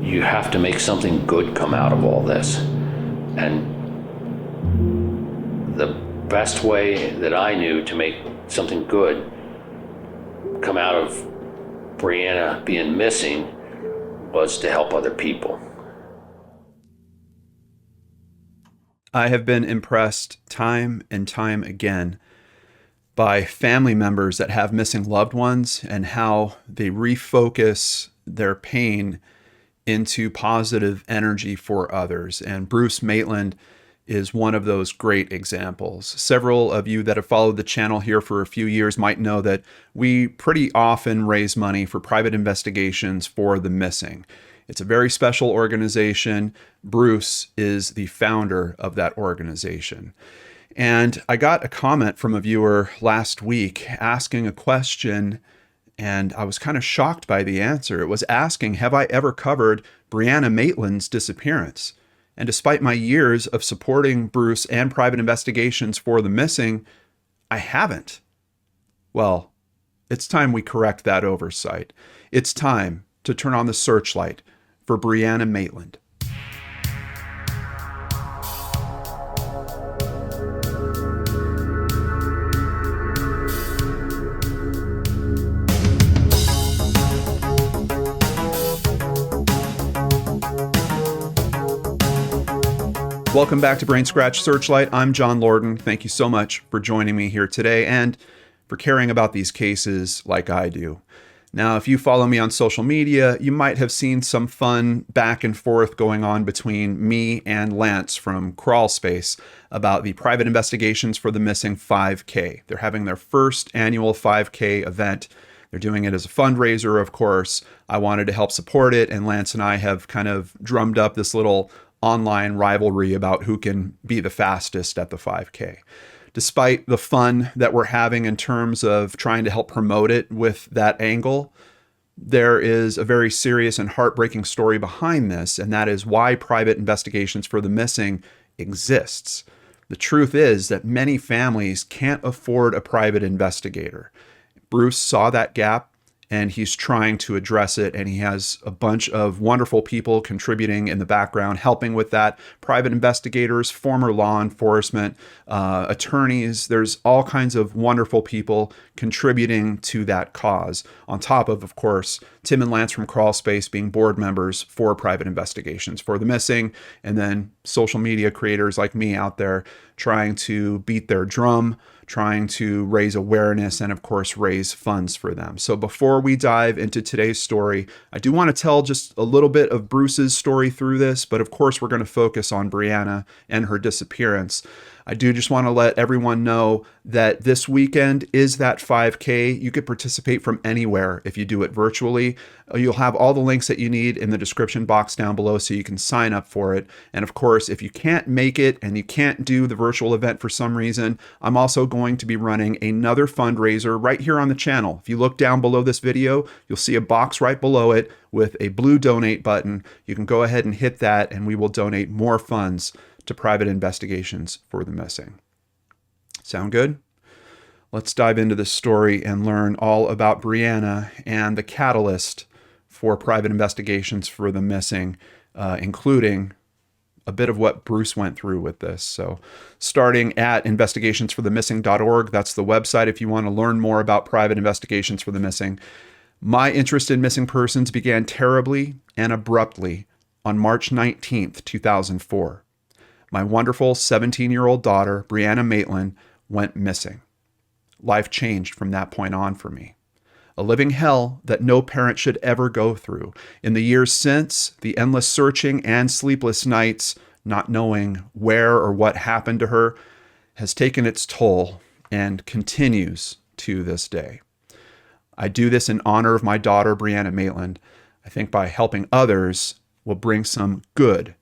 You have to make something good come out of all this. And the best way that I knew to make something good come out of Brianna being missing was to help other people. I have been impressed time and time again by family members that have missing loved ones and how they refocus their pain into positive energy for others. And Bruce Maitland is one of those great examples. Several of you that have followed the channel here for a few years might know that we pretty often raise money for private investigations for the missing. It's a very special organization. Bruce is the founder of that organization. And I got a comment from a viewer last week asking a question, and I was kind of shocked by the answer. It was asking, have I ever covered Brianna Maitland's disappearance? And despite my years of supporting Bruce and private investigations for the missing, I haven't. Well, it's time we correct that oversight. It's time to turn on the searchlight for Brianna Maitland. Welcome back to Brain Scratch Searchlight. I'm John Lordan. Thank you so much for joining me here today and for caring about these cases like I do. Now, if you follow me on social media, you might have seen some fun back and forth going on between me and Lance from Crawl Space about the private investigations for the missing 5K. They're having their first annual 5K event. They're doing it as a fundraiser, of course. I wanted to help support it, and Lance and I have kind of drummed up this little online rivalry about who can be the fastest at the 5K. Despite the fun that we're having in terms of trying to help promote it with that angle, there is a very serious and heartbreaking story behind this, and that is why private investigations for the missing exists. The truth is that many families can't afford a private investigator. Bruce saw that gap, and he's trying to address it, and he has a bunch of wonderful people contributing in the background, helping with that. Private investigators, former law enforcement, attorneys. There's all kinds of wonderful people contributing to that cause. On top of course, Tim and Lance from Crawl Space being board members for private investigations for the missing, and then social media creators like me out there trying to beat their drum, trying to raise awareness and, of course, raise funds for them. So before we dive into today's story, I do want to tell just a little bit of Bruce's story through this, but of course, we're going to focus on Brianna and her disappearance. I do just want to let everyone know that this weekend is that 5K. You could participate from anywhere if you do it virtually. You'll have all the links that you need in the description box down below so you can sign up for it. And of course, if you can't make it and you can't do the virtual event for some reason, I'm also going to be running another fundraiser right here on the channel. If you look down below this video, you'll see a box right below it with a blue donate button. You can go ahead and hit that and we will donate more funds to private investigations for the missing. Sound good? Let's dive into this story and learn all about Brianna and the catalyst for private investigations for the missing, including a bit of what Bruce went through with this. So starting at investigationsforthemissing.org, that's the website if you want to learn more about private investigations for the missing. My interest in missing persons began terribly and abruptly on March 19th, 2004. My wonderful 17-year-old daughter, Brianna Maitland, went missing. Life changed from that point on for me. A living hell that no parent should ever go through. In the years since, the endless searching and sleepless nights, not knowing where or what happened to her, has taken its toll and continues to this day. I do this in honor of my daughter, Brianna Maitland. I think by helping others will bring some good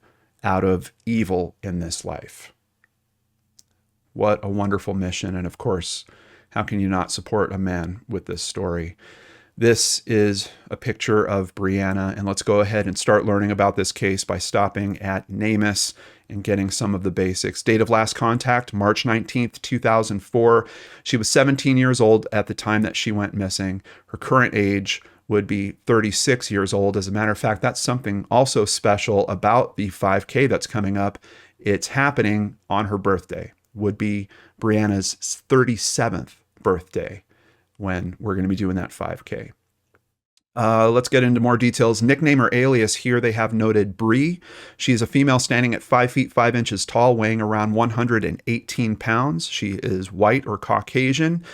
out of evil in this life. What a wonderful mission. And of course, how can you not support a man with this story? This is a picture of Brianna, and let's go ahead and start learning about this case by stopping at NamUs and getting some of the basics. Date of last contact, March 19th, 2004. She was 17 years old at the time that she went missing. Her current age would be 36 years old. As a matter of fact, that's something also special about the 5K that's coming up. It's happening on her birthday, would be Brianna's 37th birthday when we're going to be doing that 5K. Let's get into more details. Nickname or alias here, they have noted Bree. She is a female standing at 5 feet 5 inches tall, weighing around 118 pounds. She is white or Caucasian.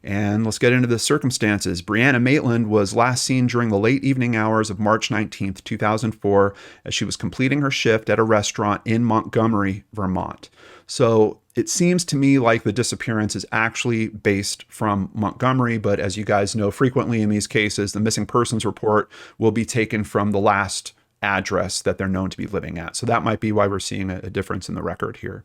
And let's get into the circumstances. Brianna Maitland was last seen during the late evening hours of March 19th, 2004, as she was completing her shift at a restaurant in Montgomery, Vermont. So it seems to me like the disappearance is actually based from Montgomery, but as you guys know, frequently in these cases, the missing persons report will be taken from the last address that they're known to be living at. So that might be why we're seeing a difference in the record here.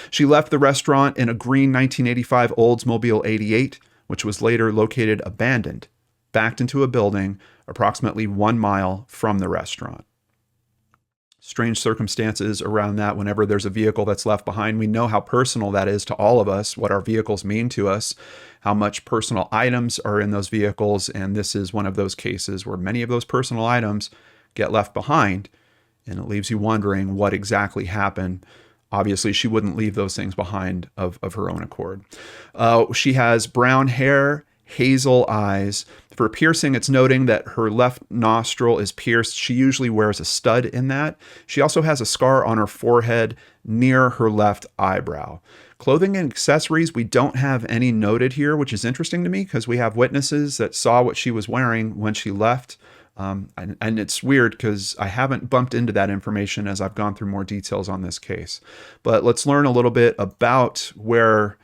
She left the restaurant in a green 1985 Oldsmobile 88, which was later located abandoned, backed into a building approximately 1 mile from the restaurant. Strange circumstances around that whenever there's a vehicle that's left behind. We know how personal that is to all of us, what our vehicles mean to us, how much personal items are in those vehicles, and this is one of those cases where many of those personal items get left behind, and it leaves you wondering what exactly happened. Obviously, she wouldn't leave those things behind of her own accord. She has brown hair, hazel eyes. For piercing, it's noting that her left nostril is pierced. She usually wears a stud in that. She also has a scar on her forehead near her left eyebrow. Clothing and accessories, we don't have any noted here, which is interesting to me because we have witnesses that saw what she was wearing when she left. And it's weird because I haven't bumped into that information as I've gone through more details on this case. But let's learn a little bit about where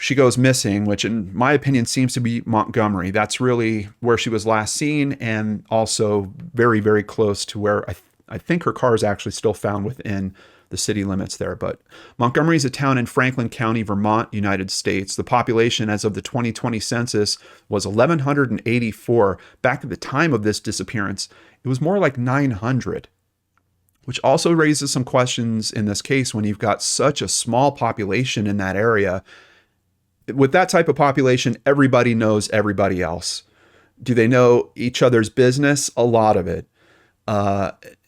she goes missing, which in my opinion seems to be Montgomery. That's really where she was last seen, and also very, very close to where I think her car is actually still found within the city limits there. But Montgomery is a town in Franklin County, Vermont, United States. The population as of the 2020 census was 1,184. Back at the time of this disappearance, it was more like 900, which also raises some questions in this case when you've got such a small population in that area. With that type of population, everybody knows everybody else. Do they know each other's business? A lot of it.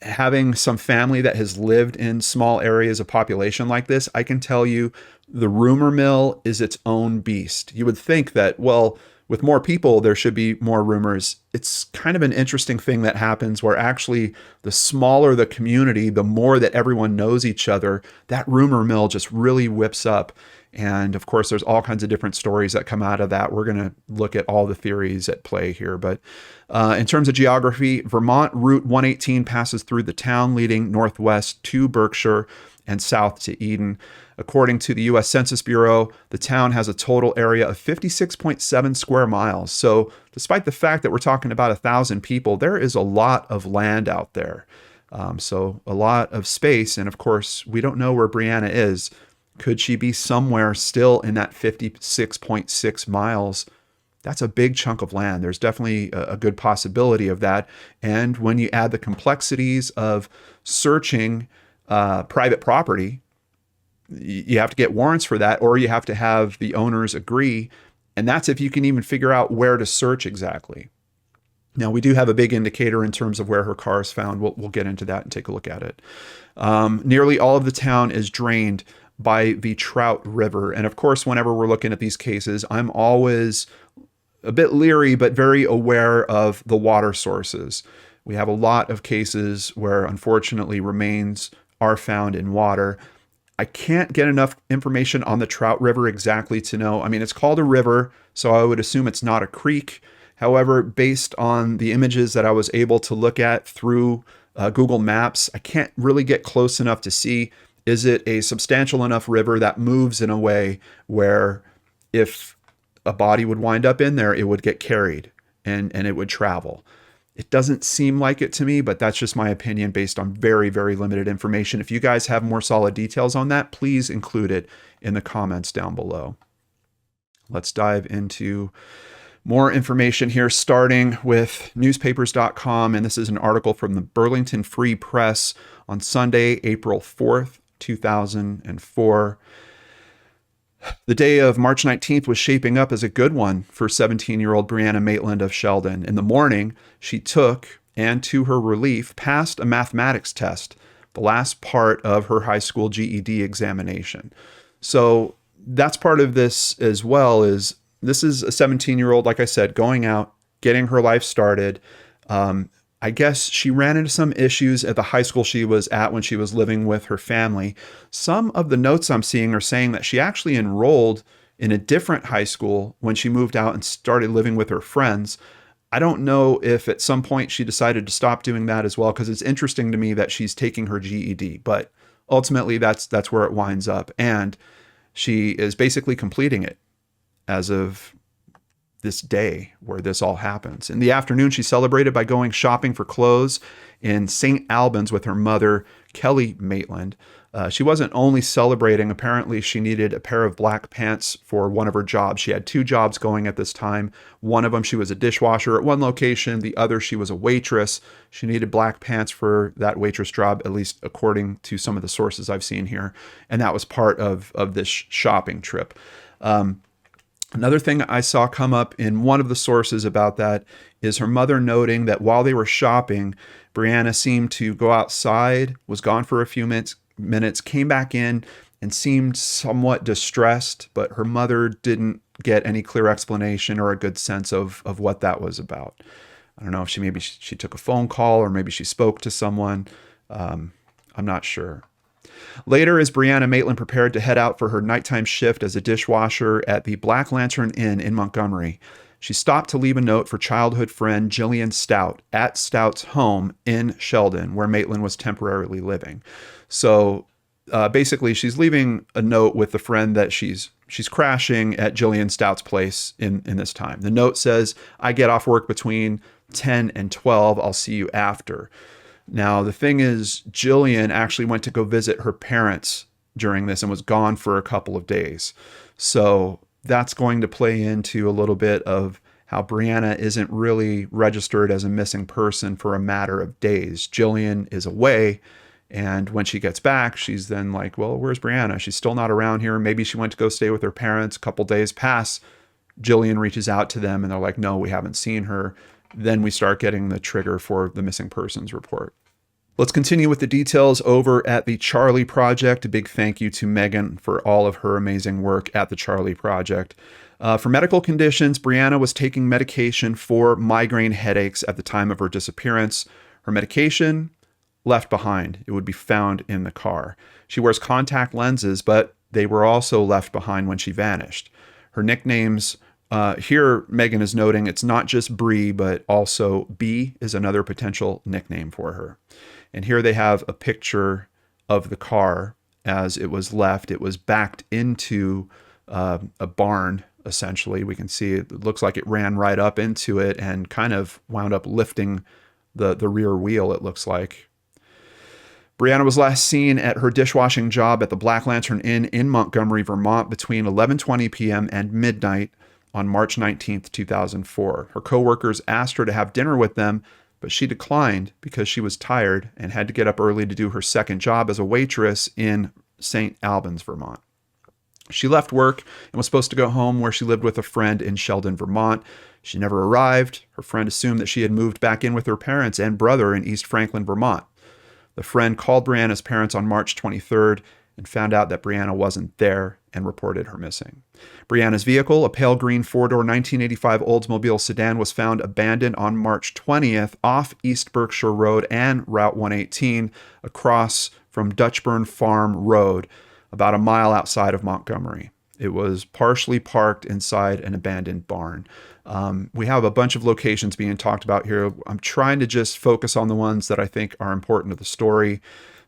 Having some family that has lived in small areas of population like this, I can tell you the rumor mill is its own beast. You would think that, well, with more people, there should be more rumors. It's kind of an interesting thing that happens where actually the smaller the community, the more that everyone knows each other, that rumor mill just really whips up. And of course, there's all kinds of different stories that come out of that. We're going to look at all the theories at play here. But in terms of geography, Vermont Route 118 passes through the town, leading northwest to Berkshire and south to Eden. According to the U.S. Census Bureau, the town has a total area of 56.7 square miles. So despite the fact that we're talking about 1,000 people, there is a lot of land out there. So a lot of space. And of course, we don't know where Brianna is. Could she be somewhere still in that 56.6 miles? That's a big chunk of land. There's definitely a good possibility of that. And when you add the complexities of searching private property, you have to get warrants for that, or you have to have the owners agree. And that's if you can even figure out where to search exactly. Now, we do have a big indicator in terms of where her car is found. We'll get into that and take a look at it. Nearly all of the town is drained by the Trout River. And of course, whenever we're looking at these cases, I'm always a bit leery, but very aware of the water sources. We have a lot of cases where, unfortunately, remains are found in water. I can't get enough information on the Trout River exactly to know. I mean, it's called a river, so I would assume it's not a creek. However, based on the images that I was able to look at through Google Maps, I can't really get close enough to see, is it a substantial enough river that moves in a way where if a body would wind up in there, it would get carried and it would travel. It doesn't seem like it to me, but that's just my opinion based on very, very limited information. If you guys have more solid details on that, please include it in the comments down below. Let's dive into more information here, starting with newspapers.com. And this is an article from the Burlington Free Press on Sunday, April 4th, 2004. The day of March 19th was shaping up as a good one for 17-year-old Brianna Maitland of Sheldon. In the morning, she took, and to her relief, passed a mathematics test, the last part of her high school GED examination. So that's part of this as well. Is this is a 17-year-old, like I said, going out, getting her life started. I guess she ran into some issues at the high school she was at when she was living with her family. Some of the notes I'm seeing are saying that she actually enrolled in a different high school when she moved out and started living with her friends. I don't know if at some point she decided to stop doing that as well, because it's interesting to me that she's taking her GED, but ultimately that's where it winds up. And she is basically completing it as of this day where this all happens. In the afternoon, she celebrated by going shopping for clothes in St. Albans with her mother, Kelly Maitland. She wasn't only celebrating. Apparently, she needed a pair of black pants for one of her jobs. She had 2 jobs going at this time. One of them, she was a dishwasher at one location. The other, she was a waitress. She needed black pants for that waitress job, at least according to some of the sources I've seen here. And that was part of this shopping trip. Another thing I saw come up in one of the sources about that is her mother noting that while they were shopping, Brianna seemed to go outside, was gone for a few minutes, came back in and seemed somewhat distressed, but her mother didn't get any clear explanation or a good sense of what that was about. I don't know if she took a phone call or maybe she spoke to someone. I'm not sure. Later, as Brianna Maitland prepared to head out for her nighttime shift as a dishwasher at the Black Lantern Inn in Montgomery, she stopped to leave a note for childhood friend Jillian Stout at Stout's home in Sheldon, where Maitland was temporarily living. So basically, she's leaving a note with the friend that she's crashing at Jillian Stout's place in this time. The note says, "I get off work between 10 and 12. I'll see you after." Now, the thing is, Jillian actually went to go visit her parents during this and was gone for a couple of days. So that's going to play into a little bit of how Brianna isn't really registered as a missing person for a matter of days. Jillian is away, and when she gets back, she's then like, well, where's Brianna? She's still not around here. Maybe she went to go stay with her parents. A couple days pass. Jillian reaches out to them, and they're like, no, we haven't seen her. Then we start getting the trigger for the missing persons report. Let's continue with the details over at the Charlie Project. A big thank you to Megan for all of her amazing work at the Charlie Project. For medical conditions, Brianna was taking medication for migraine headaches at the time of her disappearance. Her medication left behind. It would be found in the car. She wears contact lenses, but they were also left behind when she vanished. Her nicknames, here Megan is noting it's not just Bree, but also B is another potential nickname for her. And here they have a picture of the car as it was left. It was backed into a barn, essentially. We can see it looks like it ran right up into it and kind of wound up lifting the rear wheel, it looks like. Brianna was last seen at her dishwashing job at the Black Lantern Inn in Montgomery, Vermont between 11:20 p.m. and midnight on March 19th, 2004. Her coworkers asked her to have dinner with them, but she declined because she was tired and had to get up early to do her second job as a waitress in St. Albans, Vermont. She left work and was supposed to go home where she lived with a friend in Sheldon, Vermont. She never arrived. Her friend assumed that she had moved back in with her parents and brother in East Franklin, Vermont. The friend called Brianna's parents on March 23rd and found out that Brianna wasn't there and reported her missing. Brianna's vehicle, a pale green four-door 1985 Oldsmobile sedan, was found abandoned on March 20th off East Berkshire Road and Route 118 across from Dutchburn Farm Road, about a mile outside of Montgomery. It was partially parked inside an abandoned barn. We have a bunch of locations being talked about here. I'm trying to just focus on the ones that I think are important to the story.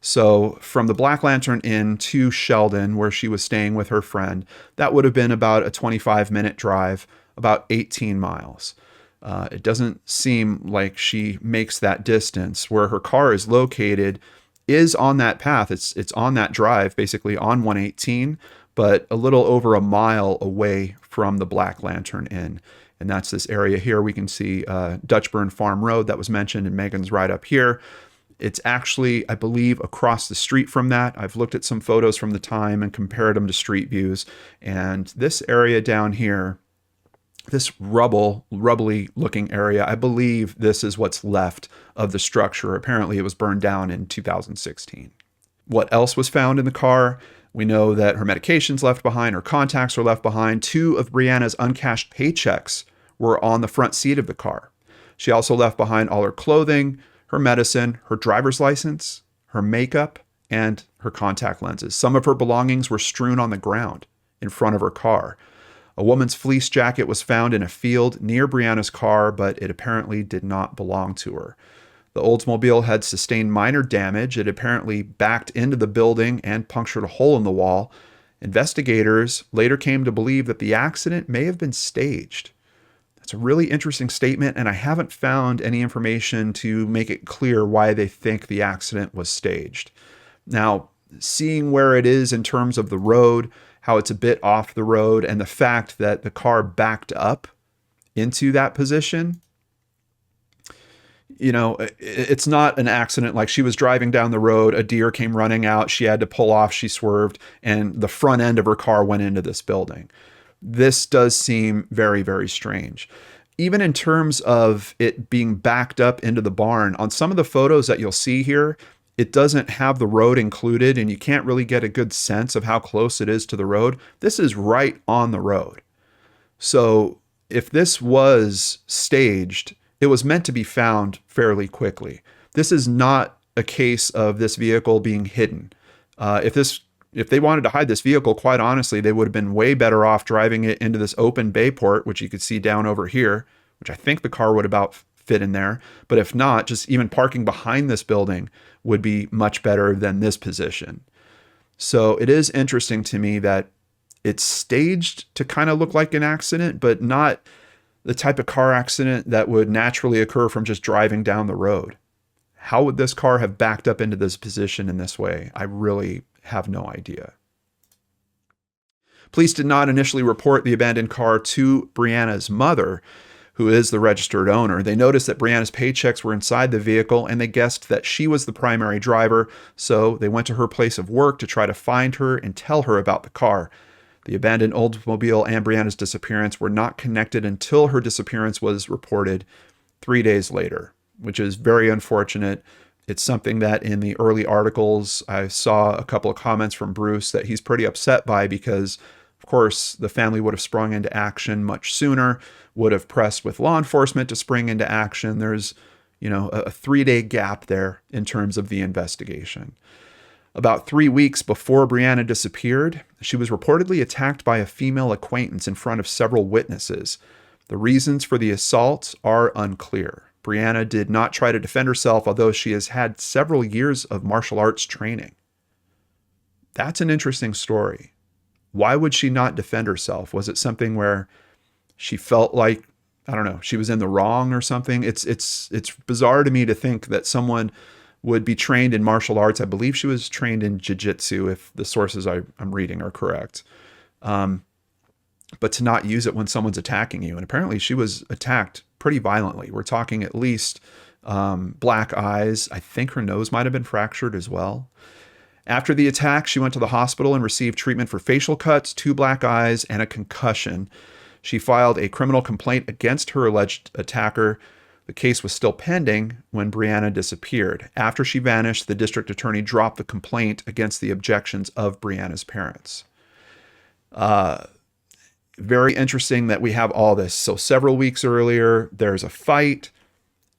So from the Black Lantern Inn to Sheldon, where she was staying with her friend, that would have been about a 25-minute drive, about 18 miles. It doesn't seem like she makes that distance. Where her car is located is on that path. It's on that drive, basically on 118, but a little over a mile away from the Black Lantern Inn. And that's this area here. We can see Dutchburn Farm Road that was mentioned, and Megan's right up here. It's actually, I believe, across the street from that. I've looked at some photos from the time and compared them to street views. And this area down here, this rubbly looking area, I believe this is what's left of the structure. Apparently it was burned down in 2016. What else was found in the car? We know that her medications left behind, her contacts were left behind. 2 of Brianna's uncashed paychecks were on the front seat of the car. She also left behind all her clothing, her medicine, her driver's license, her makeup, and her contact lenses. Some of her belongings were strewn on the ground in front of her car. A woman's fleece jacket was found in a field near Brianna's car, but it apparently did not belong to her. The Oldsmobile had sustained minor damage. It apparently backed into the building and punctured a hole in the wall. Investigators later came to believe that the accident may have been staged. That's a really interesting statement, and I haven't found any information to make it clear why they think the accident was staged. Now, seeing where it is in terms of the road, how it's a bit off the road, and the fact that the car backed up into that position, you know, it's not an accident like she was driving down the road, a deer came running out, she had to pull off, she swerved, and the front end of her car went into this building. This does seem very, very strange. Even in terms of it being backed up into the barn, on some of the photos that you'll see here, it doesn't have the road included, and you can't really get a good sense of how close it is to the road. This is right on the road. So if this was staged, it was meant to be found fairly quickly. This is not a case of this vehicle being hidden. If they wanted to hide this vehicle, quite honestly, they would have been way better off driving it into this open bay port, which you could see down over here, which I think the car would about fit in there. But if not, just even parking behind this building would be much better than this position. So it is interesting to me that it's staged to kind of look like an accident, but not the type of car accident that would naturally occur from just driving down the road. How would this car have backed up into this position in this way? I really have no idea. Police did not initially report the abandoned car to Brianna's mother, who is the registered owner. They noticed that Brianna's paychecks were inside the vehicle, and they guessed that she was the primary driver, so they went to her place of work to try to find her and tell her about the car. The abandoned Oldsmobile and Brianna's disappearance were not connected until her disappearance was reported 3 days later, which is very unfortunate. It's something that in the early articles, I saw a couple of comments from Bruce that he's pretty upset by because, of course, the family would have sprung into action much sooner, would have pressed with law enforcement to spring into action. There's, a 3-day gap there in terms of the investigation. About 3 weeks before Brianna disappeared, she was reportedly attacked by a female acquaintance in front of several witnesses. The reasons for the assault are unclear. Brianna did not try to defend herself, although she has had several years of martial arts training. That's an interesting story. Why would she not defend herself? Was it something where she felt like, I don't know, she was in the wrong or something? It's bizarre to me to think that someone would be trained in martial arts. I believe she was trained in jiu-jitsu, if the sources I'm reading are correct. But to not use it when someone's attacking you. And apparently she was attacked pretty violently. We're talking at least black eyes. I think her nose might have been fractured as well. After the attack, she went to the hospital and received treatment for facial cuts, 2 black eyes, and a concussion. She filed a criminal complaint against her alleged attacker. The case was still pending when Brianna disappeared. After she vanished, the district attorney dropped the complaint against the objections of Brianna's parents. Very interesting that we have all this. So several weeks earlier, there's a fight.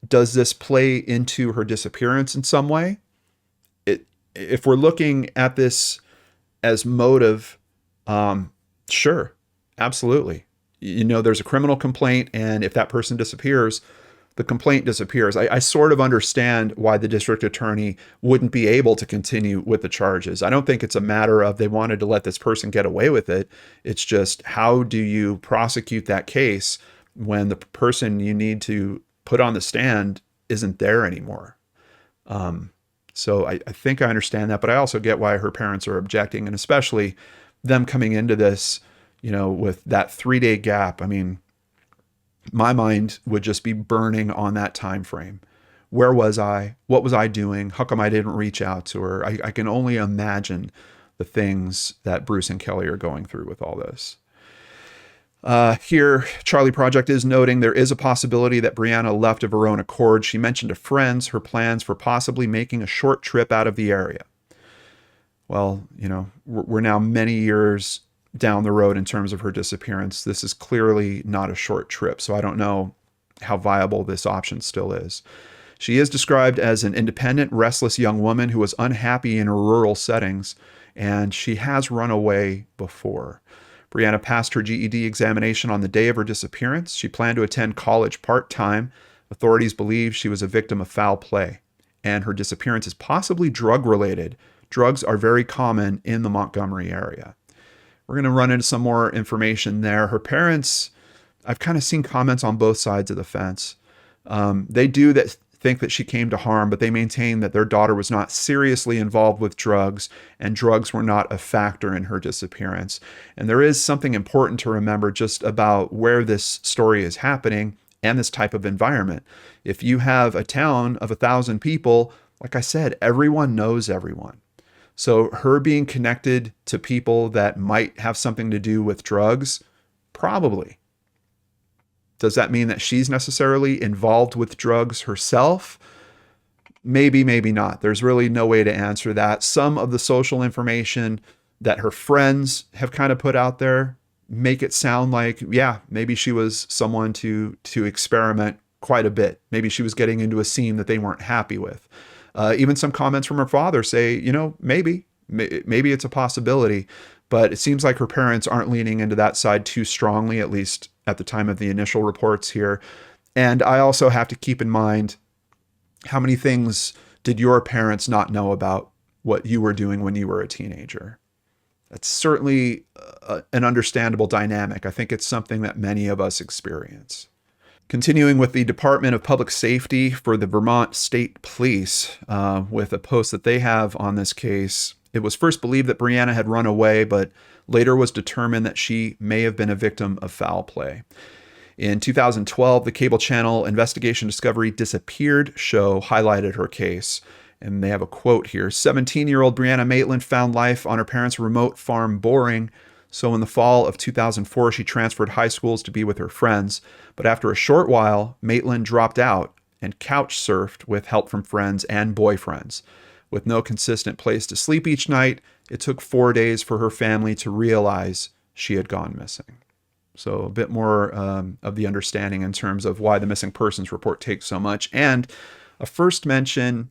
Does this play into her disappearance in some way? If we're looking at this as motive, sure, absolutely. There's a criminal complaint, and if that person disappears, the complaint disappears. I sort of understand why the district attorney wouldn't be able to continue with the charges. I don't think it's a matter of they wanted to let this person get away with it. It's just, how do you prosecute that case when the person you need to put on the stand isn't there anymore? So I think I understand that, but I also get why her parents are objecting, and especially them coming into this, with that 3-day gap. I mean, my mind would just be burning on that time frame. Where was I? What was I doing? How come I didn't reach out to her? I can only imagine the things that Bruce and Kelly are going through with all this. Here, Charlie Project is noting there is a possibility that Brianna left of her own accord. She mentioned to friends her plans for possibly making a short trip out of the area. Well, we're now many years down the road in terms of her disappearance. This is clearly not a short trip, so I don't know how viable this option still is. She is described as an independent, restless young woman who was unhappy in her rural settings, and she has run away before. Brianna passed her GED examination on the day of her disappearance. She planned to attend college part-time. Authorities believe she was a victim of foul play, and her disappearance is possibly drug-related. Drugs are very common in the Montgomery area. We're going to run into some more information there. Her parents, I've kind of seen comments on both sides of the fence. They do think that she came to harm, but they maintain that their daughter was not seriously involved with drugs, and drugs were not a factor in her disappearance. And there is something important to remember just about where this story is happening and this type of environment. If you have a town of 1,000 people, like I said, everyone knows everyone. So her being connected to people that might have something to do with drugs, probably. Does that mean that she's necessarily involved with drugs herself? Maybe, maybe not. There's really no way to answer that. Some of the social information that her friends have kind of put out there make it sound like, yeah, maybe she was someone to experiment quite a bit. Maybe she was getting into a scene that they weren't happy with. Even some comments from her father say, maybe it's a possibility, but it seems like her parents aren't leaning into that side too strongly, at least at the time of the initial reports here. And I also have to keep in mind, how many things did your parents not know about what you were doing when you were a teenager? That's certainly an understandable dynamic. I think it's something that many of us experience. Continuing with the Department of Public Safety for the Vermont State Police, with a post that they have on this case. It was first believed that Brianna had run away, but later was determined that she may have been a victim of foul play. In 2012, the cable channel Investigation Discovery Disappeared show highlighted her case. And they have a quote here. 17-year-old Brianna Maitland found life on her parents' remote farm boring. So in the fall of 2004, she transferred high schools to be with her friends. But after a short while, Maitland dropped out and couch surfed with help from friends and boyfriends. With no consistent place to sleep each night, it took 4 days for her family to realize she had gone missing. So a bit more of the understanding in terms of why the missing persons report takes so much. And a first mention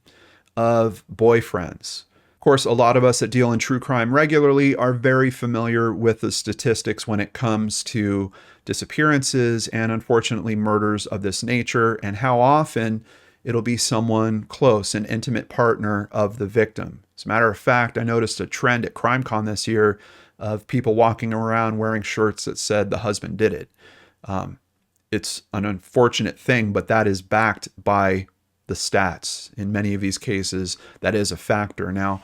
of boyfriends. Of course, a lot of us that deal in true crime regularly are very familiar with the statistics when it comes to disappearances and, unfortunately, murders of this nature, and how often it'll be someone close, an intimate partner of the victim. As a matter of fact, I noticed a trend at CrimeCon this year of people walking around wearing shirts that said the husband did it. It's an unfortunate thing, but that is backed by the stats. In many of these cases, that is a factor. Now,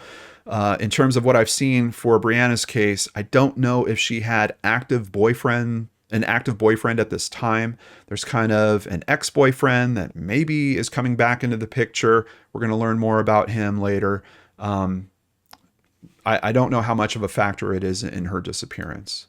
in terms of what I've seen for Brianna's case, I don't know if she had an active boyfriend at this time. There's kind of an ex-boyfriend that maybe is coming back into the picture. We're going to learn more about him later. I don't know how much of a factor it is in her disappearance.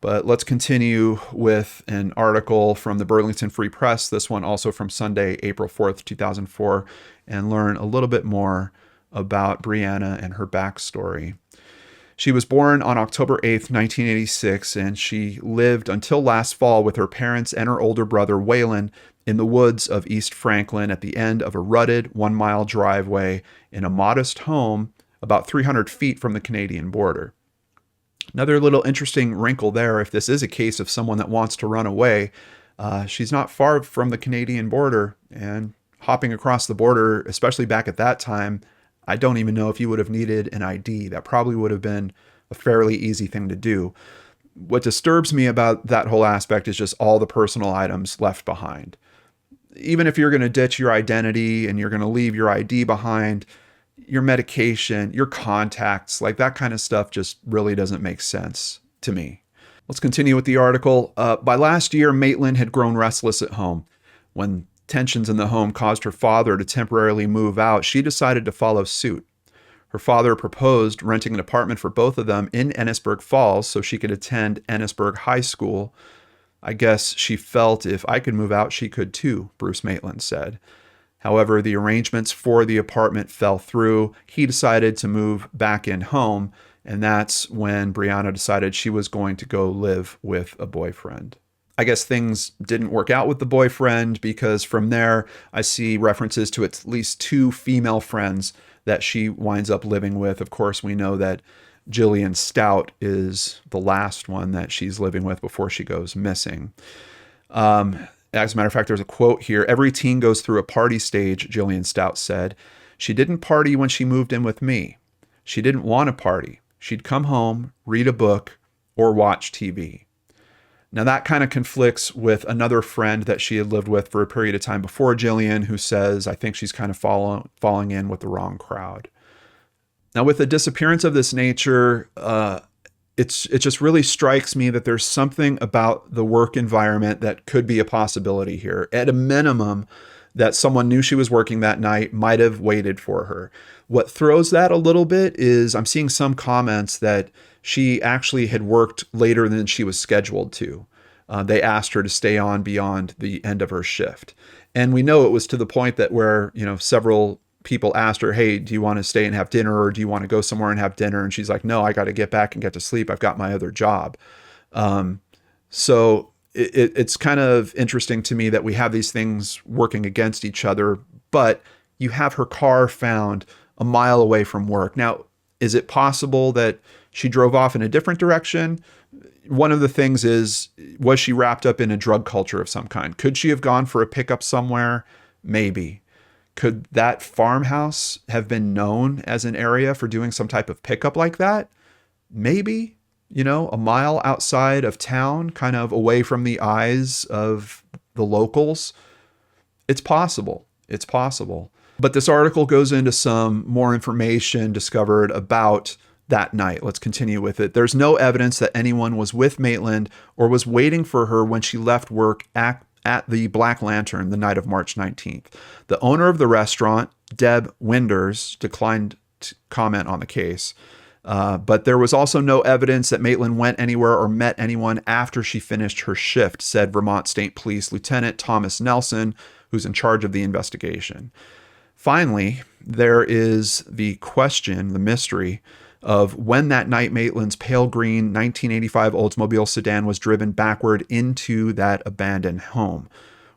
But let's continue with an article from the Burlington Free Press, this one also from Sunday, April 4th, 2004, and learn a little bit more about Brianna and her backstory. She was born on October 8th, 1986, and she lived until last fall with her parents and her older brother, Waylon, in the woods of East Franklin at the end of a rutted 1-mile driveway in a modest home about 300 feet from the Canadian border. Another little interesting wrinkle there, if this is a case of someone that wants to run away, she's not far from the Canadian border, and hopping across the border, especially back at that time, I don't even know if you would have needed an ID. That probably would have been a fairly easy thing to do. What disturbs me about that whole aspect is just all the personal items left behind. Even if you're going to ditch your identity and you're going to leave your ID behind, your medication, your contacts, like that kind of stuff just really doesn't make sense to me. Let's continue with the article. By last year, Maitland had grown restless at home. When tensions in the home caused her father to temporarily move out, she decided to follow suit. Her father proposed renting an apartment for both of them in Ennisburg Falls so she could attend Ennisburg High School. I guess she felt if I could move out, she could too, Bruce Maitland said. However, the arrangements for the apartment fell through. He decided to move back in home, and that's when Brianna decided she was going to go live with a boyfriend. I guess things didn't work out with the boyfriend because from there, I see references to at least 2 female friends that she winds up living with. Of course, we know that Jillian Stout is the last one that she's living with before she goes missing. As a matter of fact, there's a quote here. "Every teen goes through a party stage," Jillian Stout said. "She didn't party when she moved in with me. She didn't want to party. She'd come home, read a book, or watch TV." Now that kind of conflicts with another friend that she had lived with for a period of time before Jillian, who says, I think she's kind of falling in with the wrong crowd. Now with a disappearance of this nature, it just really strikes me that there's something about the work environment that could be a possibility here. At a minimum, that someone knew she was working that night, might have waited for her. What throws that a little bit is I'm seeing some comments that she actually had worked later than she was scheduled to. They asked her to stay on beyond the end of her shift. And we know it was to the point that where, several people asked her, hey, do you want to stay and have dinner, or do you want to go somewhere and have dinner? And she's like, no, I got to get back and get to sleep. I've got my other job. So it's kind of interesting to me that we have these things working against each other, but you have her car found a mile away from work. Now, is it possible that she drove off in a different direction? One of the things is, was she wrapped up in a drug culture of some kind? Could she have gone for a pickup somewhere? Maybe. Could that farmhouse have been known as an area for doing some type of pickup like that? Maybe, a mile outside of town, kind of away from the eyes of the locals. It's possible. It's possible. But this article goes into some more information discovered about that night. Let's continue with it. There's no evidence that anyone was with Maitland or was waiting for her when she left work at the Black Lantern the night of March 19th. The owner of the restaurant, Deb Winders, declined to comment on the case. But there was also no evidence that Maitland went anywhere or met anyone after she finished her shift, said Vermont State Police Lieutenant Thomas Nelson, who's in charge of the investigation. Finally, there is the question, the mystery, of when that night Maitland's pale green 1985 Oldsmobile sedan was driven backward into that abandoned home,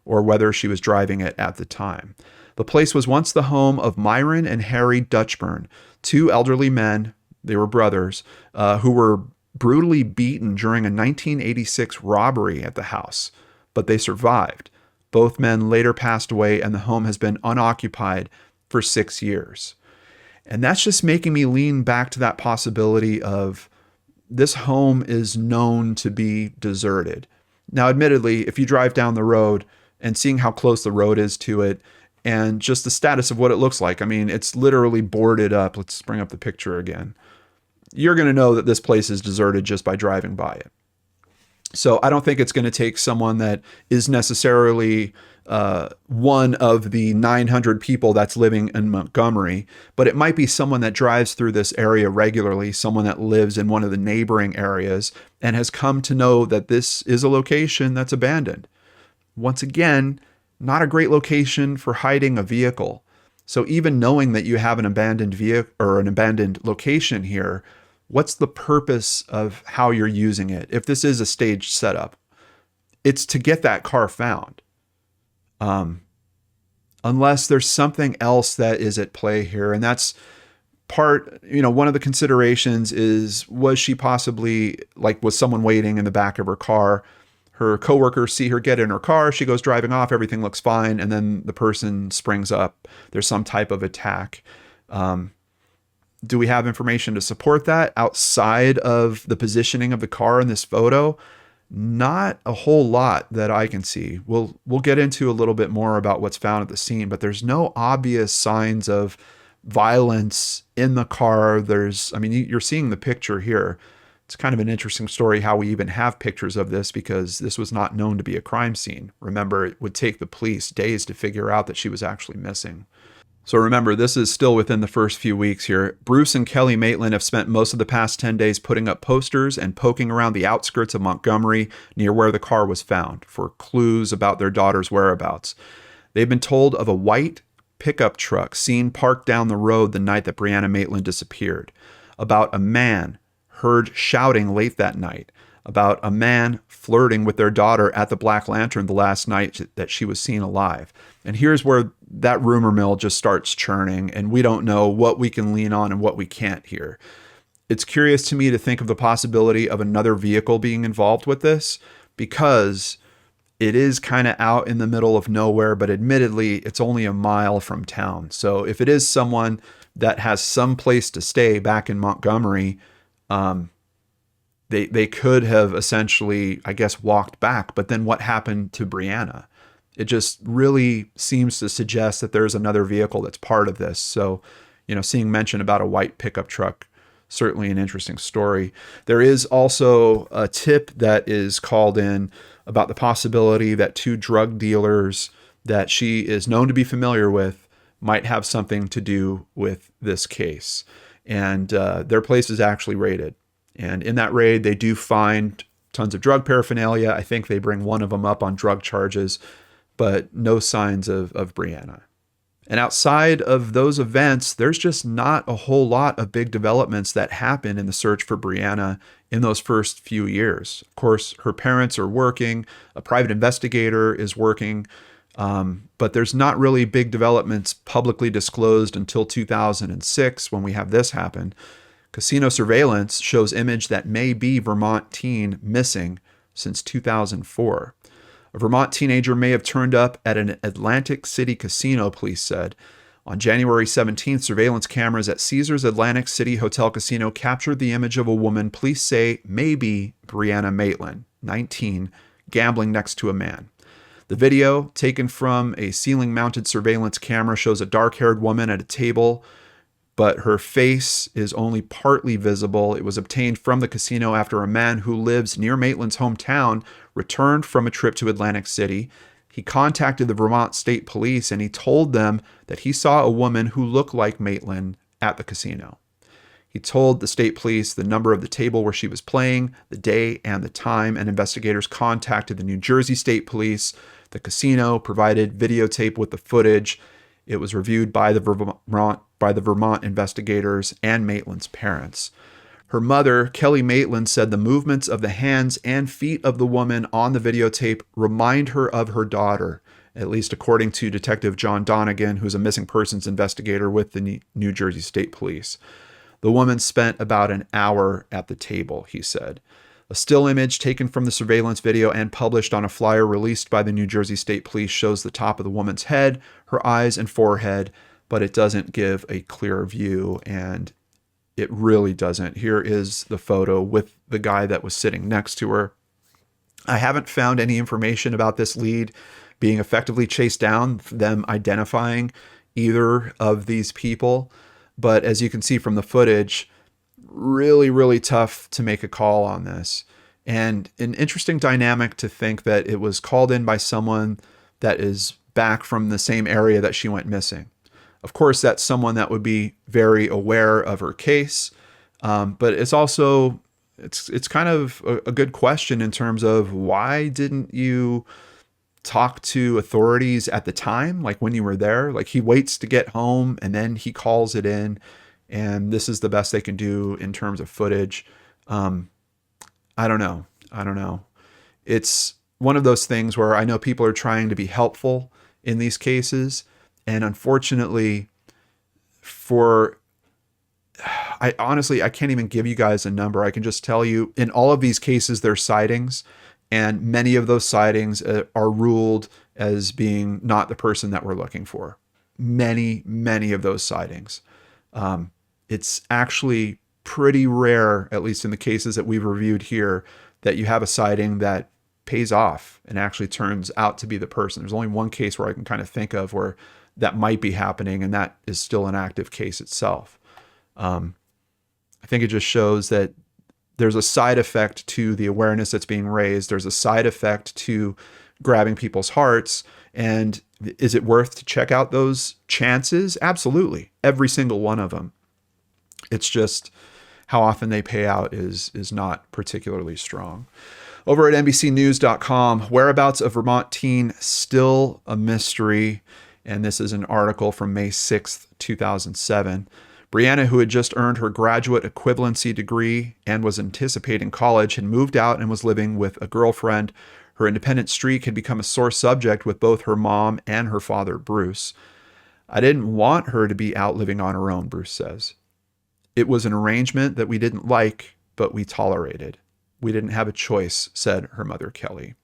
or whether she was driving it at the time. The place was once the home of Myron and Harry Dutchburn, 2 elderly men, they were brothers, who were brutally beaten during a 1986 robbery at the house, but they survived. Both men later passed away, and the home has been unoccupied for 6 years. And that's just making me lean back to that possibility of this home is known to be deserted. Now, admittedly, if you drive down the road and seeing how close the road is to it and just the status of what it looks like, I mean, it's literally boarded up. Let's bring up the picture again. You're going to know that this place is deserted just by driving by it. So I don't think it's going to take someone that is necessarily one of the 900 people that's living in Montgomery, but it might be someone that drives through this area regularly, someone that lives in one of the neighboring areas and has come to know that this is a location that's abandoned. Once again, not a great location for hiding a vehicle. So even knowing that you have an abandoned vehicle or an abandoned location here, what's the purpose of how you're using it? If this is a staged setup, it's to get that car found. Unless there's something else that is at play here. And that's part, one of the considerations is, was she possibly, was someone waiting in the back of her car? Her coworkers see her get in her car, she goes driving off, everything looks fine, and then the person springs up. There's some type of attack. Do we have information to support that outside of the positioning of the car in this photo? Not a whole lot that I can see. We'll get into a little bit more about what's found at the scene, but there's no obvious signs of violence in the car. You're seeing the picture here. It's kind of an interesting story how we even have pictures of this, because this was not known to be a crime scene. Remember, it would take the police days to figure out that she was actually missing. So remember, this is still within the first few weeks here. Bruce and Kelly Maitland have spent most of the past 10 days putting up posters and poking around the outskirts of Montgomery near where the car was found for clues about their daughter's whereabouts. They've been told of a white pickup truck seen parked down the road the night that Brianna Maitland disappeared, about a man heard shouting late that night, about a man flirting with their daughter at the Black Lantern the last night that she was seen alive. And here's where that rumor mill just starts churning, and we don't know what we can lean on and what we can't here. It's curious to me to think of the possibility of another vehicle being involved with this, because it is kind of out in the middle of nowhere, but admittedly, it's only a mile from town. So if it is someone that has some place to stay back in Montgomery, they could have essentially, I guess, walked back. But then what happened to Brianna? It just really seems to suggest that there's another vehicle that's part of this. So, seeing mention about a white pickup truck, certainly an interesting story. There is also a tip that is called in about the possibility that two drug dealers that she is known to be familiar with might have something to do with this case. And their place is actually raided. And in that raid, they do find tons of drug paraphernalia. I think they bring one of them up on drug charges, but no signs of Brianna. And outside of those events, there's just not a whole lot of big developments that happen in the search for Brianna in those first few years. Of course, her parents are working, a private investigator is working, but there's not really big developments publicly disclosed until 2006 when we have this happen. Casino surveillance shows image that may be Vermont teen missing since 2004. A Vermont teenager may have turned up at an Atlantic City casino, police said. On January 17th, surveillance cameras at Caesars Atlantic City Hotel Casino captured the image of a woman police say may be Brianna Maitland, 19, gambling next to a man. The video, taken from a ceiling-mounted surveillance camera, shows a dark-haired woman at a table, but her face is only partly visible. It was obtained from the casino after a man who lives near Maitland's hometown returned from a trip to Atlantic City. He contacted the Vermont State Police and he told them that he saw a woman who looked like Maitland at the casino. He told the state police the number of the table where she was playing, the day and the time, and investigators contacted the New Jersey State Police. The casino provided videotape with the footage. It was reviewed by the Vermont investigators and Maitland's parents. Her mother, Kelly Maitland, said the movements of the hands and feet of the woman on the videotape remind her of her daughter, at least according to Detective John Donegan, who's a missing persons investigator with the New Jersey State Police. The woman spent about an hour at the table, he said. A still image taken from the surveillance video and published on a flyer released by the New Jersey State Police shows the top of the woman's head, her eyes and forehead, but it doesn't give a clear view, and it really doesn't. Here is the photo with the guy that was sitting next to her. I haven't found any information about this lead being effectively chased down, them identifying either of these people, but as you can see from the footage, really, really tough to make a call on this. And an interesting dynamic to think that it was called in by someone that is back from the same area that she went missing. Of course, that's someone that would be very aware of her case, but it's also, it's kind of a good question in terms of why didn't you talk to authorities at the time, like when you were there? Like, he waits to get home and then he calls it in, and this is the best they can do in terms of footage. I don't know. It's one of those things where I know people are trying to be helpful in these cases, and unfortunately, I can't even give you guys a number. I can just tell you, in all of these cases, there's sightings, and many of those sightings are ruled as being not the person that we're looking for. Many of those sightings. It's actually pretty rare, at least in the cases that we've reviewed here, that you have a sighting that pays off and actually turns out to be the person. There's only one case where I can kind of think of where that might be happening, and that is still an active case itself. I think it just shows that there's a side effect to the awareness that's being raised. There's a side effect to grabbing people's hearts. And is it worth to check out those chances? Absolutely. Every single one of them. It's just how often they pay out is not particularly strong. Over at NBCnews.com, whereabouts of Vermont teen still a mystery. And this is an article from May 6th, 2007. Brianna, who had just earned her graduate equivalency degree and was anticipating college, had moved out and was living with a girlfriend. Her independent streak had become a sore subject with both her mom and her father, Bruce. I didn't want her to be out living on her own, Bruce says. It was an arrangement that we didn't like, but we tolerated. We didn't have a choice, said her mother, Kelly.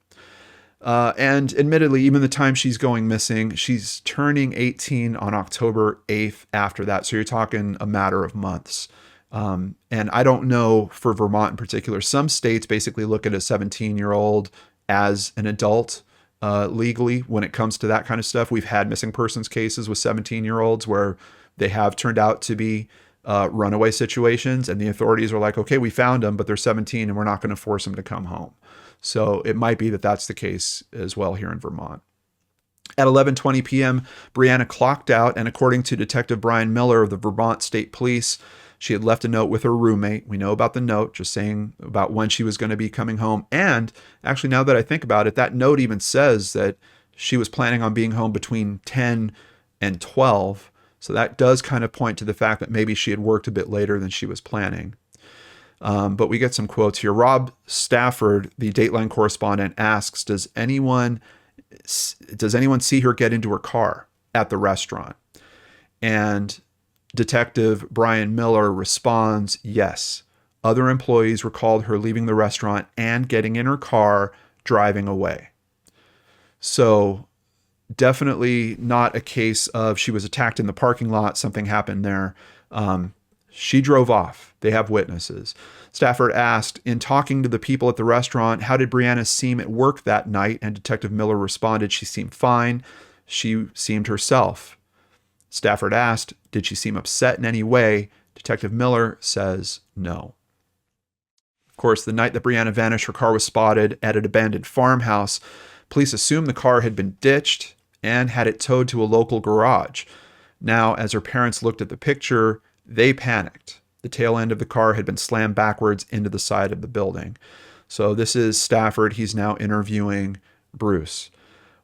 And admittedly, even the time she's going missing, she's turning 18 on October 8th after that. So you're talking a matter of months. And I don't know for Vermont in particular. Some states basically look at a 17-year-old as an adult legally when it comes to that kind of stuff. We've had missing persons cases with 17-year-olds where they have turned out to be runaway situations, and the authorities are like, okay, we found them, but they're 17 and we're not going to force them to come home. So it might be that that's the case as well here in Vermont. At 11:20 p.m., Brianna clocked out, and according to Detective Brian Miller of the Vermont State Police, she had left a note with her roommate. We know about the note, just saying about when she was going to be coming home. And actually, now that I think about it, that note even says that she was planning on being home between 10 and 12. So that does kind of point to the fact that maybe she had worked a bit later than she was planning. But we get some quotes here. Rob Stafford, the Dateline correspondent, asks, does anyone see her get into her car at the restaurant? And Detective Brian Miller responds, yes. Other employees recalled her leaving the restaurant and getting in her car, driving away. So definitely not a case of she was attacked in the parking lot, something happened there. She drove off. They have witnesses. Stafford asked, in talking to the people at the restaurant, how did Brianna seem at work that night? And Detective Miller responded, she seemed fine. She seemed herself. Stafford asked, did she seem upset in any way? Detective Miller says no. Of course, the night that Brianna vanished, her car was spotted at an abandoned farmhouse. Police assumed the car had been ditched and had it towed to a local garage. Now, as her parents looked at the picture, they panicked. The tail end of the car had been slammed backwards into the side of the building. So this is Stafford. He's now interviewing Bruce.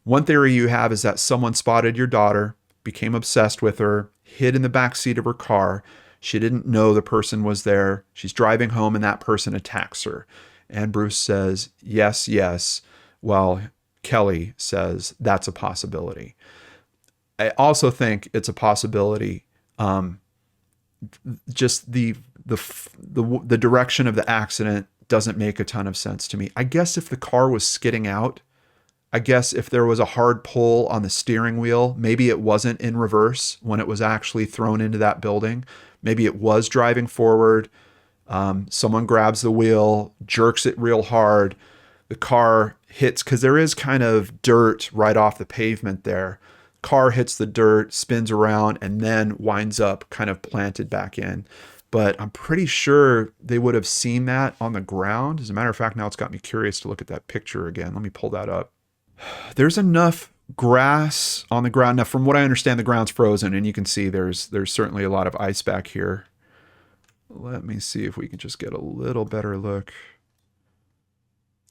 One theory you have is that someone spotted your daughter, became obsessed with her, hid in the back seat of her car. She didn't know the person was there. She's driving home and that person attacks her. And Bruce says, yes, yes. While Kelly says that's a possibility. I also think it's a possibility. Just the direction of the accident doesn't make a ton of sense to me. I guess if the car was skidding out, I guess if there was a hard pull on the steering wheel, maybe it wasn't in reverse when it was actually thrown into that building. Maybe it was driving forward. Someone grabs the wheel, jerks it real hard. The car hits, because there is kind of dirt right off the pavement there. Car hits the dirt, spins around, and then winds up kind of planted back in. But I'm pretty sure they would have seen that on the ground. As a matter of fact, now it's got me curious to look at that picture again. Let me pull that up. There's enough grass on the ground. Now, from what I understand, the ground's frozen, and you can see there's certainly a lot of ice back here. Let me see if we can just get a little better look.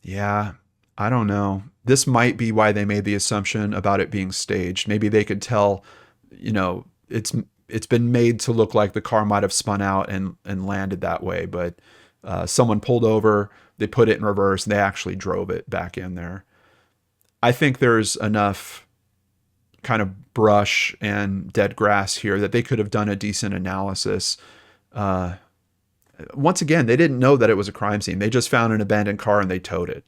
Yeah, I don't know. This might be why they made the assumption about it being staged. Maybe they could tell, it's been made to look like the car might have spun out and landed that way, but someone pulled over, they put it in reverse, and they actually drove it back in there. I think there's enough kind of brush and dead grass here that they could have done a decent analysis. Once again, they didn't know that it was a crime scene. They just found an abandoned car and they towed it.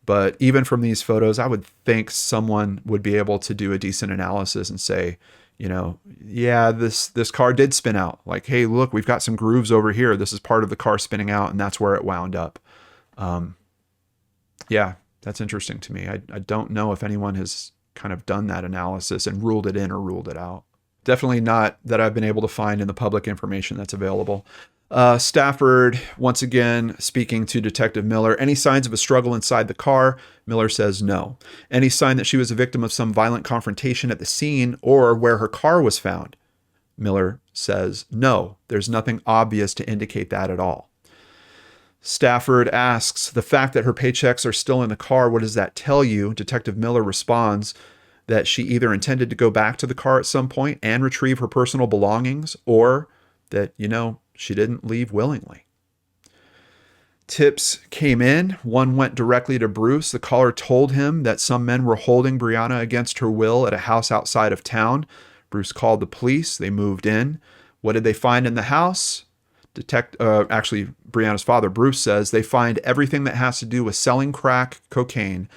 But even from these photos, I would think someone would be able to do a decent analysis and say, yeah, this car did spin out. Like, hey, look, we've got some grooves over here. This is part of the car spinning out, and that's where it wound up. Yeah, that's interesting to me. I don't know if anyone has kind of done that analysis and ruled it in or ruled it out. Definitely not that I've been able to find in the public information that's available. Stafford, once again, speaking to Detective Miller. Any signs of a struggle inside the car? Miller says no. Any sign that she was a victim of some violent confrontation at the scene or where her car was found? Miller says no. There's nothing obvious to indicate that at all. Stafford asks, the fact that her paychecks are still in the car, what does that tell you? Detective Miller responds that she either intended to go back to the car at some point and retrieve her personal belongings, or that, she didn't leave willingly. Tips came in. One went directly to Bruce. The caller told him that some men were holding Brianna against her will at a house outside of town. Bruce called the police. They moved in. What did they find in the house? Brianna's father, Bruce, says they find everything that has to do with selling crack cocaine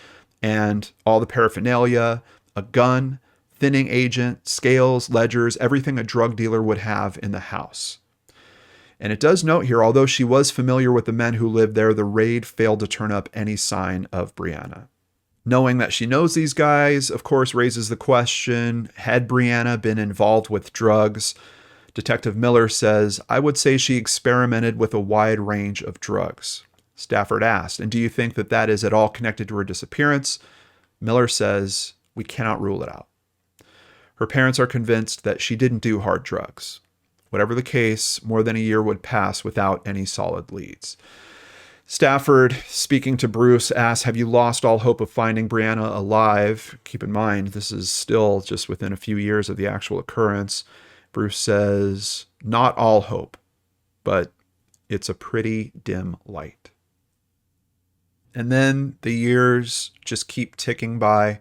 and all the paraphernalia, a gun, thinning agent, scales, ledgers, everything a drug dealer would have in the house. And it does note here, although she was familiar with the men who lived there, the raid failed to turn up any sign of Brianna. Knowing that she knows these guys, of course, raises the question, had Brianna been involved with drugs? Detective Miller says, I would say she experimented with a wide range of drugs. Stafford asked, and do you think that that is at all connected to her disappearance? Miller says, we cannot rule it out. Her parents are convinced that she didn't do hard drugs. Whatever the case, more than a year would pass without any solid leads. Stafford, speaking to Bruce, asks, have you lost all hope of finding Brianna alive? Keep in mind, this is still just within a few years of the actual occurrence. Bruce says, not all hope, but it's a pretty dim light. And then the years just keep ticking by.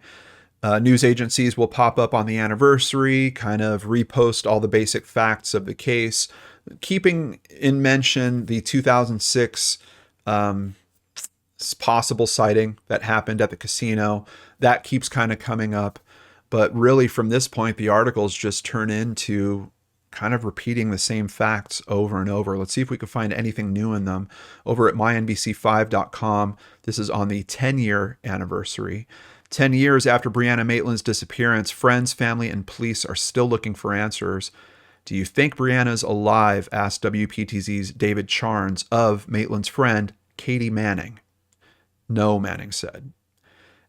News agencies will pop up on the anniversary, kind of repost all the basic facts of the case, keeping in mention the 2006 possible sighting that happened at the casino. That keeps kind of coming up. But really, from this point, the articles just turn into kind of repeating the same facts over and over. Let's see if we can find anything new in them. Over at mynbc5.com, this is on the 10-year anniversary. 10 years after Brianna Maitland's disappearance, friends, family, and police are still looking for answers. Do you think Brianna's alive? Asked WPTZ's David Charnes of Maitland's friend, Katie Manning. No, Manning said.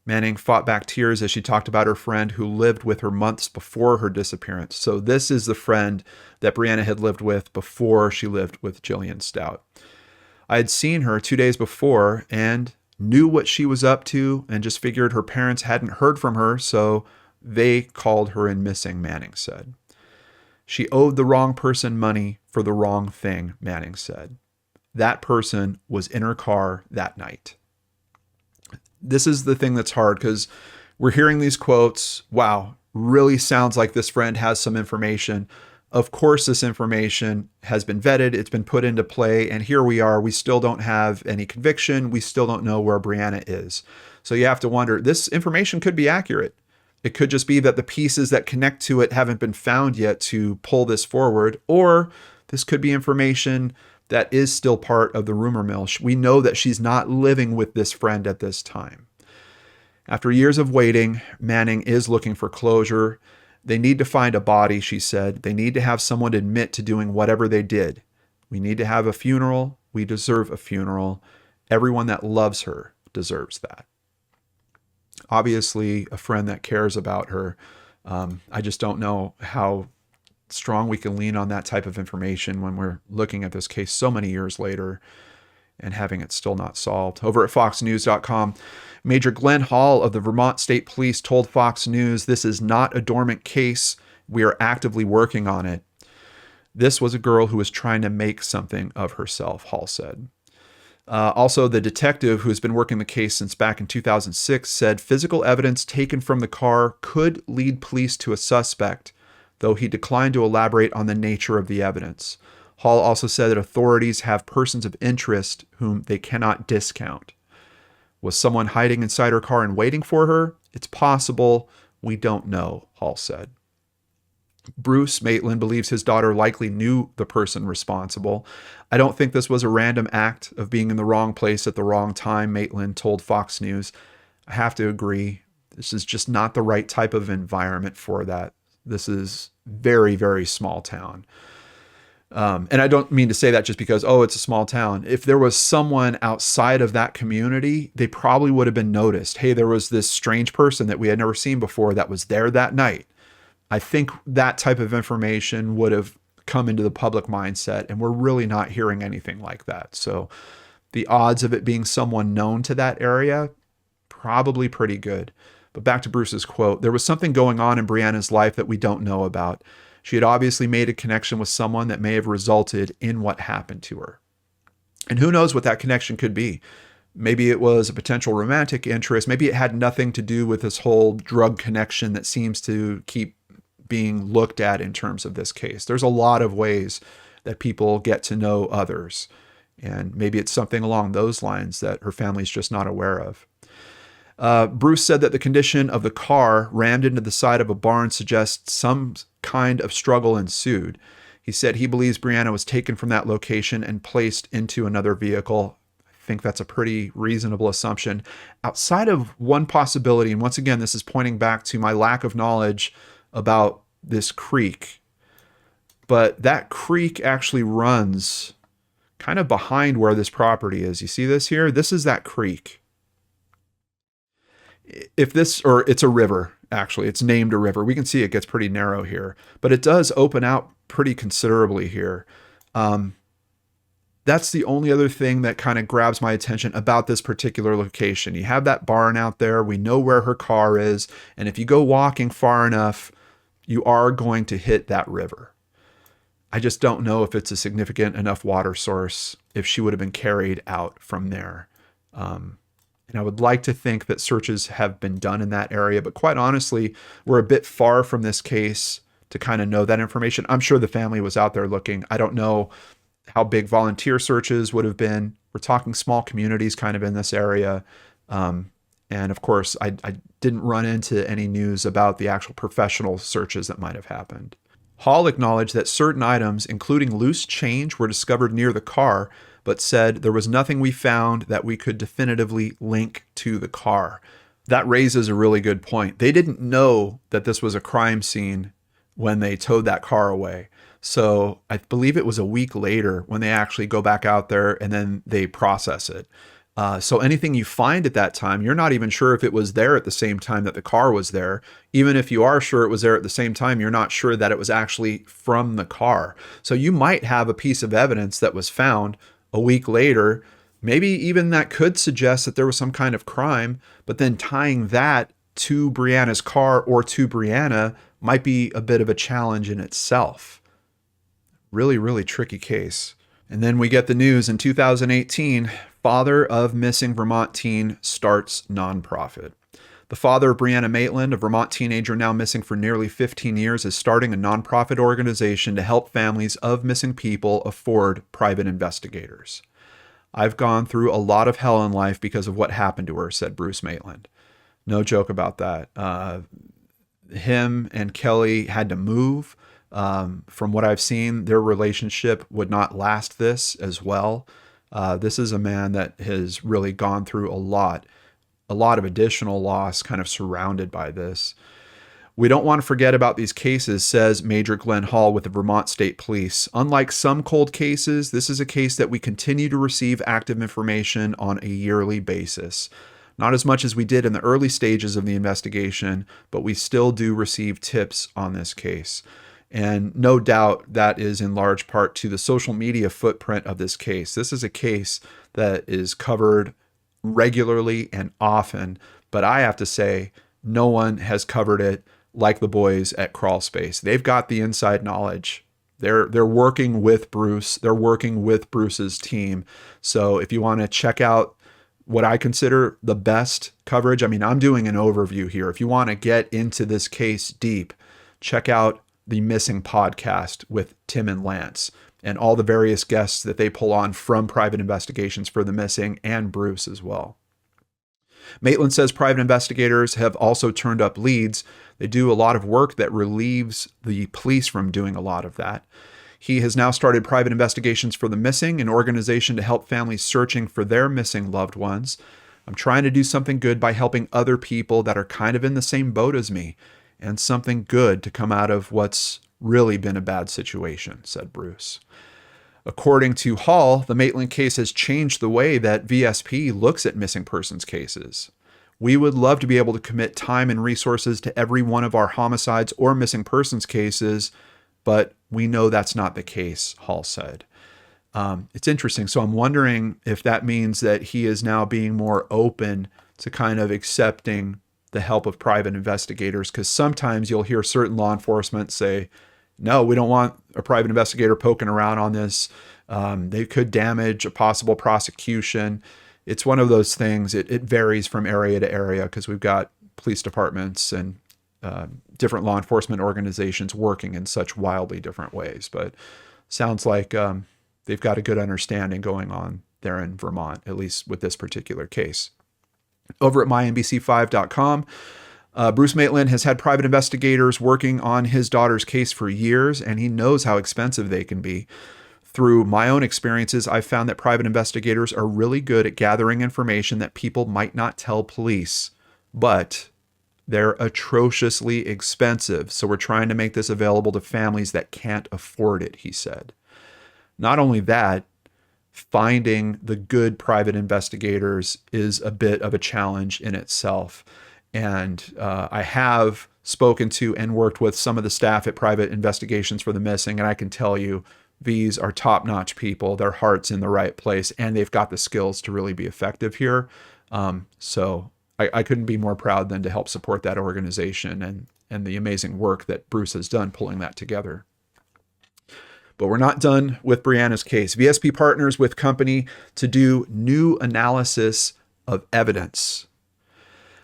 Manning fought back tears as she talked about her friend who lived with her months before her disappearance. So this is the friend that Brianna had lived with before she lived with Jillian Stout. I had seen her 2 days before and knew what she was up to and just figured her parents hadn't heard from her, so they called her in missing, Manning said. She owed the wrong person money for the wrong thing, Manning said. That person was in her car that night. This is the thing that's hard because we're hearing these quotes. Wow, really sounds like this friend has some information. Of course, this information has been vetted. It's been put into play. And here we are. We still don't have any conviction. We still don't know where Brianna is. So you have to wonder, this information could be accurate. It could just be that the pieces that connect to it haven't been found yet to pull this forward. Or this could be information that is still part of the rumor mill. We know that she's not living with this friend at this time. After years of waiting, Manning is looking for closure. They need to find a body, she said. They need to have someone admit to doing whatever they did. We need to have a funeral. We deserve a funeral. Everyone that loves her deserves that. Obviously, a friend that cares about her. I just don't know how strong we can lean on that type of information when we're looking at this case so many years later and having it still not solved. Over at foxnews.com, Major Glenn Hall of the Vermont State Police told Fox News, this is not a dormant case. We are actively working on it. This was a girl who was trying to make something of herself, Hall said. Also, the detective who has been working the case since back in 2006 said physical evidence taken from the car could lead police to a suspect, though he declined to elaborate on the nature of the evidence. Hall also said that authorities have persons of interest whom they cannot discount. Was someone hiding inside her car and waiting for her? It's possible. We don't know, Hall said. Bruce Maitland believes his daughter likely knew the person responsible. I don't think this was a random act of being in the wrong place at the wrong time, Maitland told Fox News. I have to agree. This is just not the right type of environment for that. This is very, very small town. And I don't mean to say that just because, oh, it's a small town. If there was someone outside of that community, they probably would have been noticed. Hey, there was this strange person that we had never seen before that was there that night. I think that type of information would have come into the public mindset, and we're really not hearing anything like that. So the odds of it being someone known to that area, probably pretty good. But back to Bruce's quote, there was something going on in Brianna's life that we don't know about. She had obviously made a connection with someone that may have resulted in what happened to her. And who knows what that connection could be? Maybe it was a potential romantic interest. Maybe it had nothing to do with this whole drug connection that seems to keep being looked at in terms of this case. There's a lot of ways that people get to know others. And maybe it's something along those lines that her family's just not aware of. Bruce said that the condition of the car rammed into the side of a barn suggests some kind of struggle ensued. He said he believes Brianna was taken from that location and placed into another vehicle. I think that's a pretty reasonable assumption. Outside of one possibility, and once again, this is pointing back to my lack of knowledge about this creek, but that creek actually runs kind of behind where this property is. You see this here? This is that creek. Or it's a river, actually. It's named a river. We can see it gets pretty narrow here, but it does open out pretty considerably here. That's the only other thing that kind of grabs my attention about this particular location. You have that barn out there. We know where her car is. And if you go walking far enough, you are going to hit that river. I just don't know if it's a significant enough water source, if she would have been carried out from there. And I would like to think that searches have been done in that area, but quite honestly, we're a bit far from this case to kind of know that information. I'm sure the family was out there looking. I don't know how big volunteer searches would have been. We're talking small communities kind of in this area. And of course, I didn't run into any news about the actual professional searches that might have happened. Hall acknowledged that certain items, including loose change, were discovered near the car, but said there was nothing we found that we could definitively link to the car. That raises a really good point. They didn't know that this was a crime scene when they towed that car away. So I believe it was a week later when they actually go back out there and then they process it. So anything you find at that time, you're not even sure if it was there at the same time that the car was there. Even if you are sure it was there at the same time, you're not sure that it was actually from the car. So you might have a piece of evidence that was found a week later. Maybe even that could suggest that there was some kind of crime, but then tying that to Brianna's car or to Brianna might be a bit of a challenge in itself. Really, really tricky case. And then we get the news in 2018, father of missing Vermont teen starts nonprofit. The father of Brianna Maitland, a Vermont teenager now missing for nearly 15 years, is starting a nonprofit organization to help families of missing people afford private investigators. I've gone through a lot of hell in life because of what happened to her, said Bruce Maitland. No joke about that. Him and Kelly had to move. From what I've seen, their relationship would not last this as well. This is a man that has really gone through a lot of additional loss kind of surrounded by this. We don't want to forget about these cases, says Major Glenn Hall with the Vermont State Police. Unlike some cold cases, this is a case that we continue to receive active information on a yearly basis. Not as much as we did in the early stages of the investigation, but we still do receive tips on this case. And no doubt that is in large part to the social media footprint of this case. This is a case that is covered regularly and often, but I have to say, no one has covered it like the boys at Crawl Space. They've got the inside knowledge. They're working with Bruce. They're working with Bruce's team. So if you want to check out what I consider the best coverage, I mean, I'm doing an overview here. If you want to get into this case deep, check out the Missing podcast with Tim and Lance and all the various guests that they pull on from private investigations for the missing and Bruce as well. Maitland says private investigators have also turned up leads. They do a lot of work that relieves the police from doing a lot of that. He has now started private investigations for the missing, an organization to help families searching for their missing loved ones. I'm trying to do something good by helping other people that are kind of in the same boat as me, and something good to come out of what's really been a bad situation, said Bruce. According to Hall, the Maitland case has changed the way that VSP looks at missing persons cases. We would love to be able to commit time and resources to every one of our homicides or missing persons cases, but we know that's not the case, Hall said. It's interesting. So I'm wondering if that means that he is now being more open to kind of accepting the help of private investigators, because sometimes you'll hear certain law enforcement say, no, we don't want a private investigator poking around on this. They could damage a possible prosecution. It's one of those things. It varies from area to area because we've got police departments and different law enforcement organizations working in such wildly different ways. But sounds like they've got a good understanding going on there in Vermont, at least with this particular case. Over at mynbc5.com, Bruce Maitland has had private investigators working on his daughter's case for years, and he knows how expensive they can be. Through my own experiences, I've found that private investigators are really good at gathering information that people might not tell police, but they're atrociously expensive. So we're trying to make this available to families that can't afford it, he said. Not only that, finding the good private investigators is a bit of a challenge in itself. And I have spoken to and worked with some of the staff at Private Investigations for the Missing, and I can tell you these are top-notch people. Their heart's in the right place, and they've got the skills to really be effective here. So I couldn't be more proud than to help support that organization and the amazing work that Bruce has done pulling that together. But we're not done with Brianna's case. VSP partners with company to do new analysis of evidence.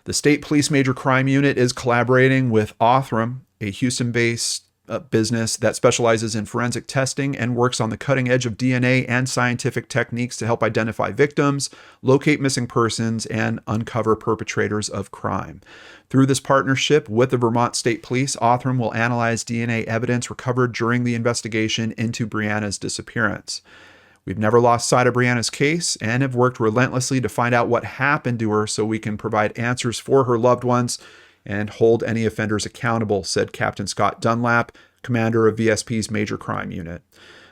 The State Police Major Crime Unit is collaborating with Othram, a Houston-based business that specializes in forensic testing and works on the cutting edge of DNA and scientific techniques to help identify victims, locate missing persons, and uncover perpetrators of crime. Through this partnership with the Vermont State Police, Othram will analyze DNA evidence recovered during the investigation into Brianna's disappearance. We've never lost sight of Brianna's case and have worked relentlessly to find out what happened to her so we can provide answers for her loved ones and hold any offenders accountable, said Captain Scott Dunlap, commander of VSP's Major Crime Unit.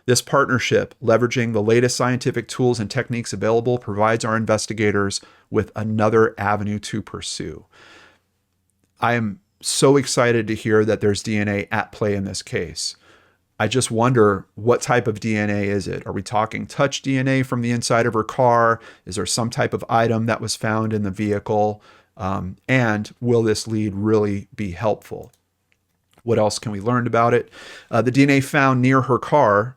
This partnership, leveraging the latest scientific tools and techniques available, provides our investigators with another avenue to pursue. I am so excited to hear that there's DNA at play in this case. I just wonder, what type of DNA is it? Are we talking touch DNA from the inside of her car? Is there some type of item that was found in the vehicle? And will this lead really be helpful? What else can we learn about it? The DNA found near her car,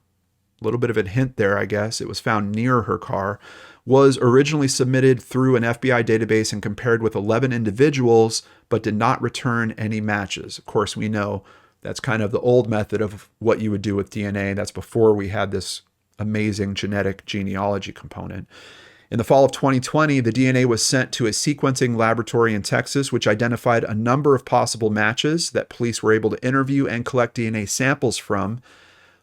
a little bit of a hint there, I guess. It was found near her car, was originally submitted through an FBI database and compared with 11 individuals, but did not return any matches. Of course, we know that's kind of the old method of what you would do with DNA. That's before we had this amazing genetic genealogy component. In the fall of 2020, the DNA was sent to a sequencing laboratory in Texas, which identified a number of possible matches that police were able to interview and collect DNA samples from.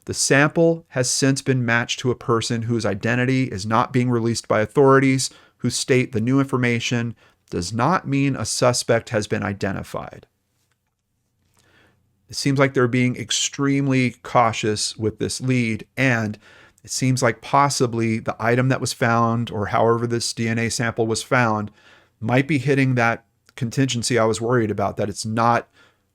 The sample has since been matched to a person whose identity is not being released by authorities, who state the new information does not mean a suspect has been identified. It seems like they're being extremely cautious with this lead, and it seems like possibly the item that was found, or however this DNA sample was found, might be hitting that contingency I was worried about, that it's not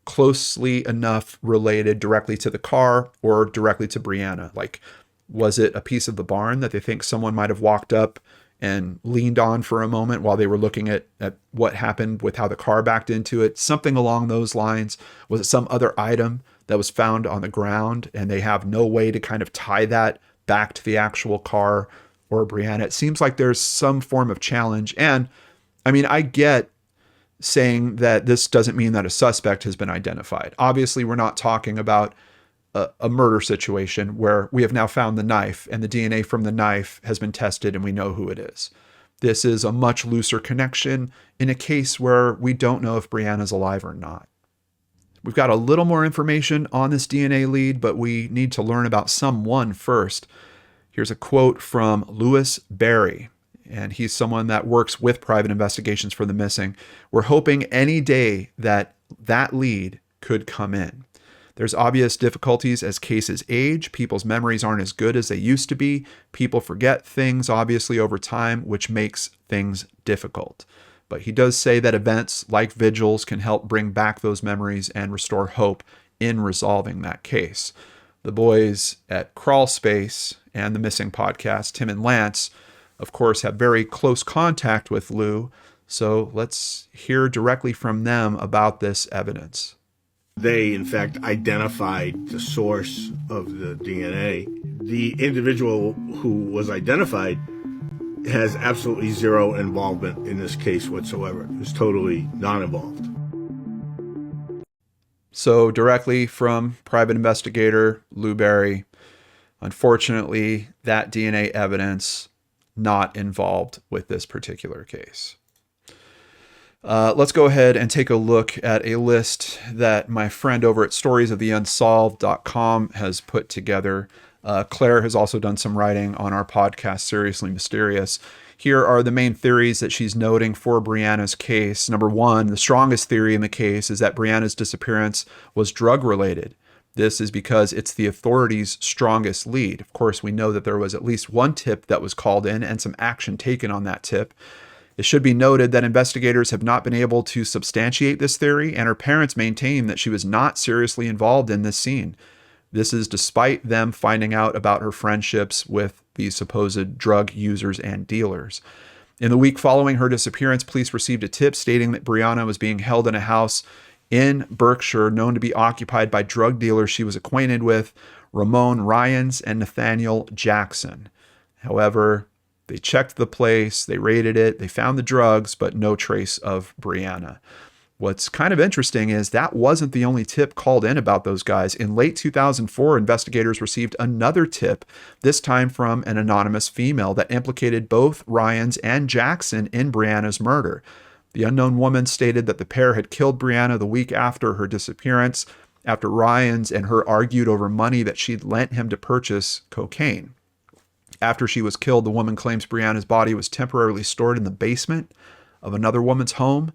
closely enough related directly to the car or directly to Brianna. Like, was it a piece of the barn that they think someone might have walked up and leaned on for a moment while they were looking at what happened with how the car backed into it? Something along those lines. Was it some other item that was found on the ground and they have no way to kind of tie that back to the actual car or Brianna? It seems like there's some form of challenge. And I mean, I get saying that this doesn't mean that a suspect has been identified. Obviously, we're not talking about a murder situation where we have now found the knife and the DNA from the knife has been tested and we know who it is. This is a much looser connection in a case where we don't know if Brianna's alive or not. We've got a little more information on this DNA lead, but we need to learn about someone first. Here's a quote from Lewis Barry, and he's someone that works with Private Investigations for the Missing. We're hoping any day that lead could come in. There's obvious difficulties as cases age. People's memories aren't as good as they used to be. People forget things, obviously, over time, which makes things difficult. But he does say that events like vigils can help bring back those memories and restore hope in resolving that case. The boys at Crawl Space and the Missing Podcast, Tim and Lance, of course, have very close contact with Lou. So let's hear directly from them about this evidence. They, in fact, identified the source of the DNA. The individual who was identified has absolutely zero involvement in this case whatsoever. Is totally non-involved. So directly from private investigator Lou Barry, unfortunately, that DNA evidence not involved with this particular case. Let's go ahead and take a look at a list that my friend over at storiesoftheunsolved.com has put together. Claire has also done some writing on our podcast, Seriously Mysterious. Here are the main theories that she's noting for Brianna's case. Number one, the strongest theory in the case is that Brianna's disappearance was drug-related. This is because it's the authorities' strongest lead. Of course, we know that there was at least one tip that was called in and some action taken on that tip. It should be noted that investigators have not been able to substantiate this theory, and her parents maintain that she was not seriously involved in this scene. This is despite them finding out about her friendships with these supposed drug users and dealers. In the week following her disappearance, police received a tip stating that Brianna was being held in a house in Berkshire known to be occupied by drug dealers she was acquainted with, Ramon Ryans and Nathaniel Jackson. However, they checked the place, they raided it, they found the drugs, but no trace of Brianna. What's kind of interesting is that wasn't the only tip called in about those guys. In late 2004, investigators received another tip, this time from an anonymous female, that implicated both Ryans and Jackson in Brianna's murder. The unknown woman stated that the pair had killed Brianna the week after her disappearance, after Ryans and her argued over money that she'd lent him to purchase cocaine. After she was killed, the woman claims Brianna's body was temporarily stored in the basement of another woman's home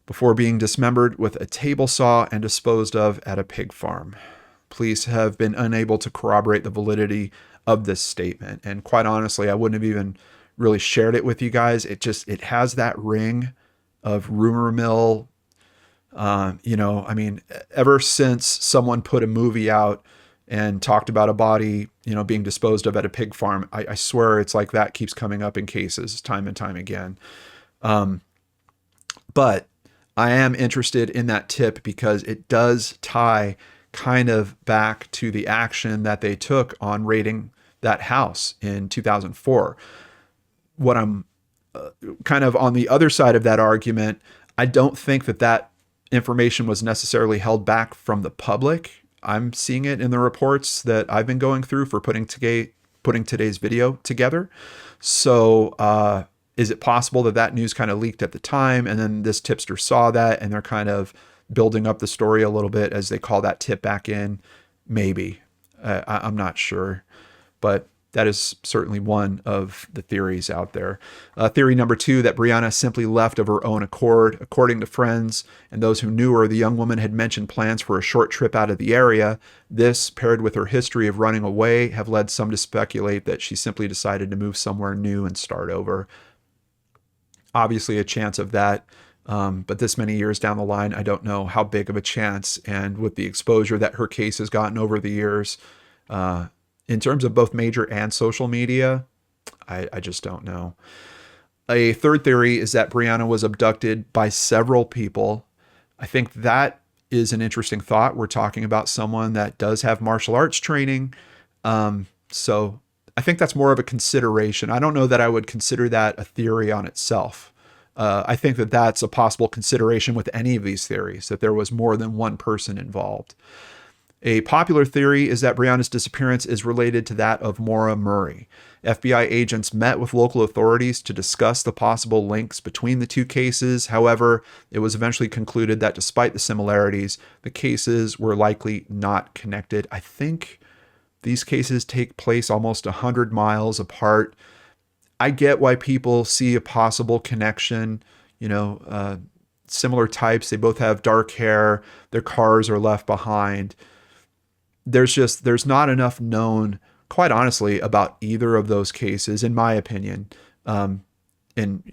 before being dismembered with a table saw and disposed of at a pig farm. Police have been unable to corroborate the validity of this statement. And quite honestly, I wouldn't have even really shared it with you guys. It has that ring of rumor mill. Ever since someone put a movie out and talked about a body, being disposed of at a pig farm, I swear it's like that keeps coming up in cases time and time again. But I am interested in that tip because it does tie kind of back to the action that they took on raiding that house in 2004. What I'm kind of on the other side of that argument, I don't think that information was necessarily held back from the public. I'm seeing it in the reports that I've been going through for putting today's video together. So is it possible that news kind of leaked at the time and then this tipster saw that and they're kind of building up the story a little bit as they call that tip back in? Maybe. I'm not sure. But that is certainly one of the theories out there. Theory number two, that Brianna simply left of her own accord. According to friends and those who knew her, the young woman had mentioned plans for a short trip out of the area. This, paired with her history of running away, have led some to speculate that she simply decided to move somewhere new and start over. Obviously a chance of that, but this many years down the line, I don't know how big of a chance. And with the exposure that her case has gotten over the years, in terms of both major and social media, I just don't know. A third theory is that Brianna was abducted by several people. I think that is an interesting thought. We're talking about someone that does have martial arts training. So I think that's more of a consideration. I don't know that I would consider that a theory on itself. I think that's a possible consideration with any of these theories, that there was more than one person involved. A popular theory is that Brianna's disappearance is related to that of Maura Murray. FBI agents met with local authorities to discuss the possible links between the two cases. However, it was eventually concluded that despite the similarities, the cases were likely not connected. I think these cases take place almost 100 miles apart. I get why people see a possible connection, similar types. They both have dark hair. Their cars are left behind. There's not enough known, quite honestly, about either of those cases, in my opinion. And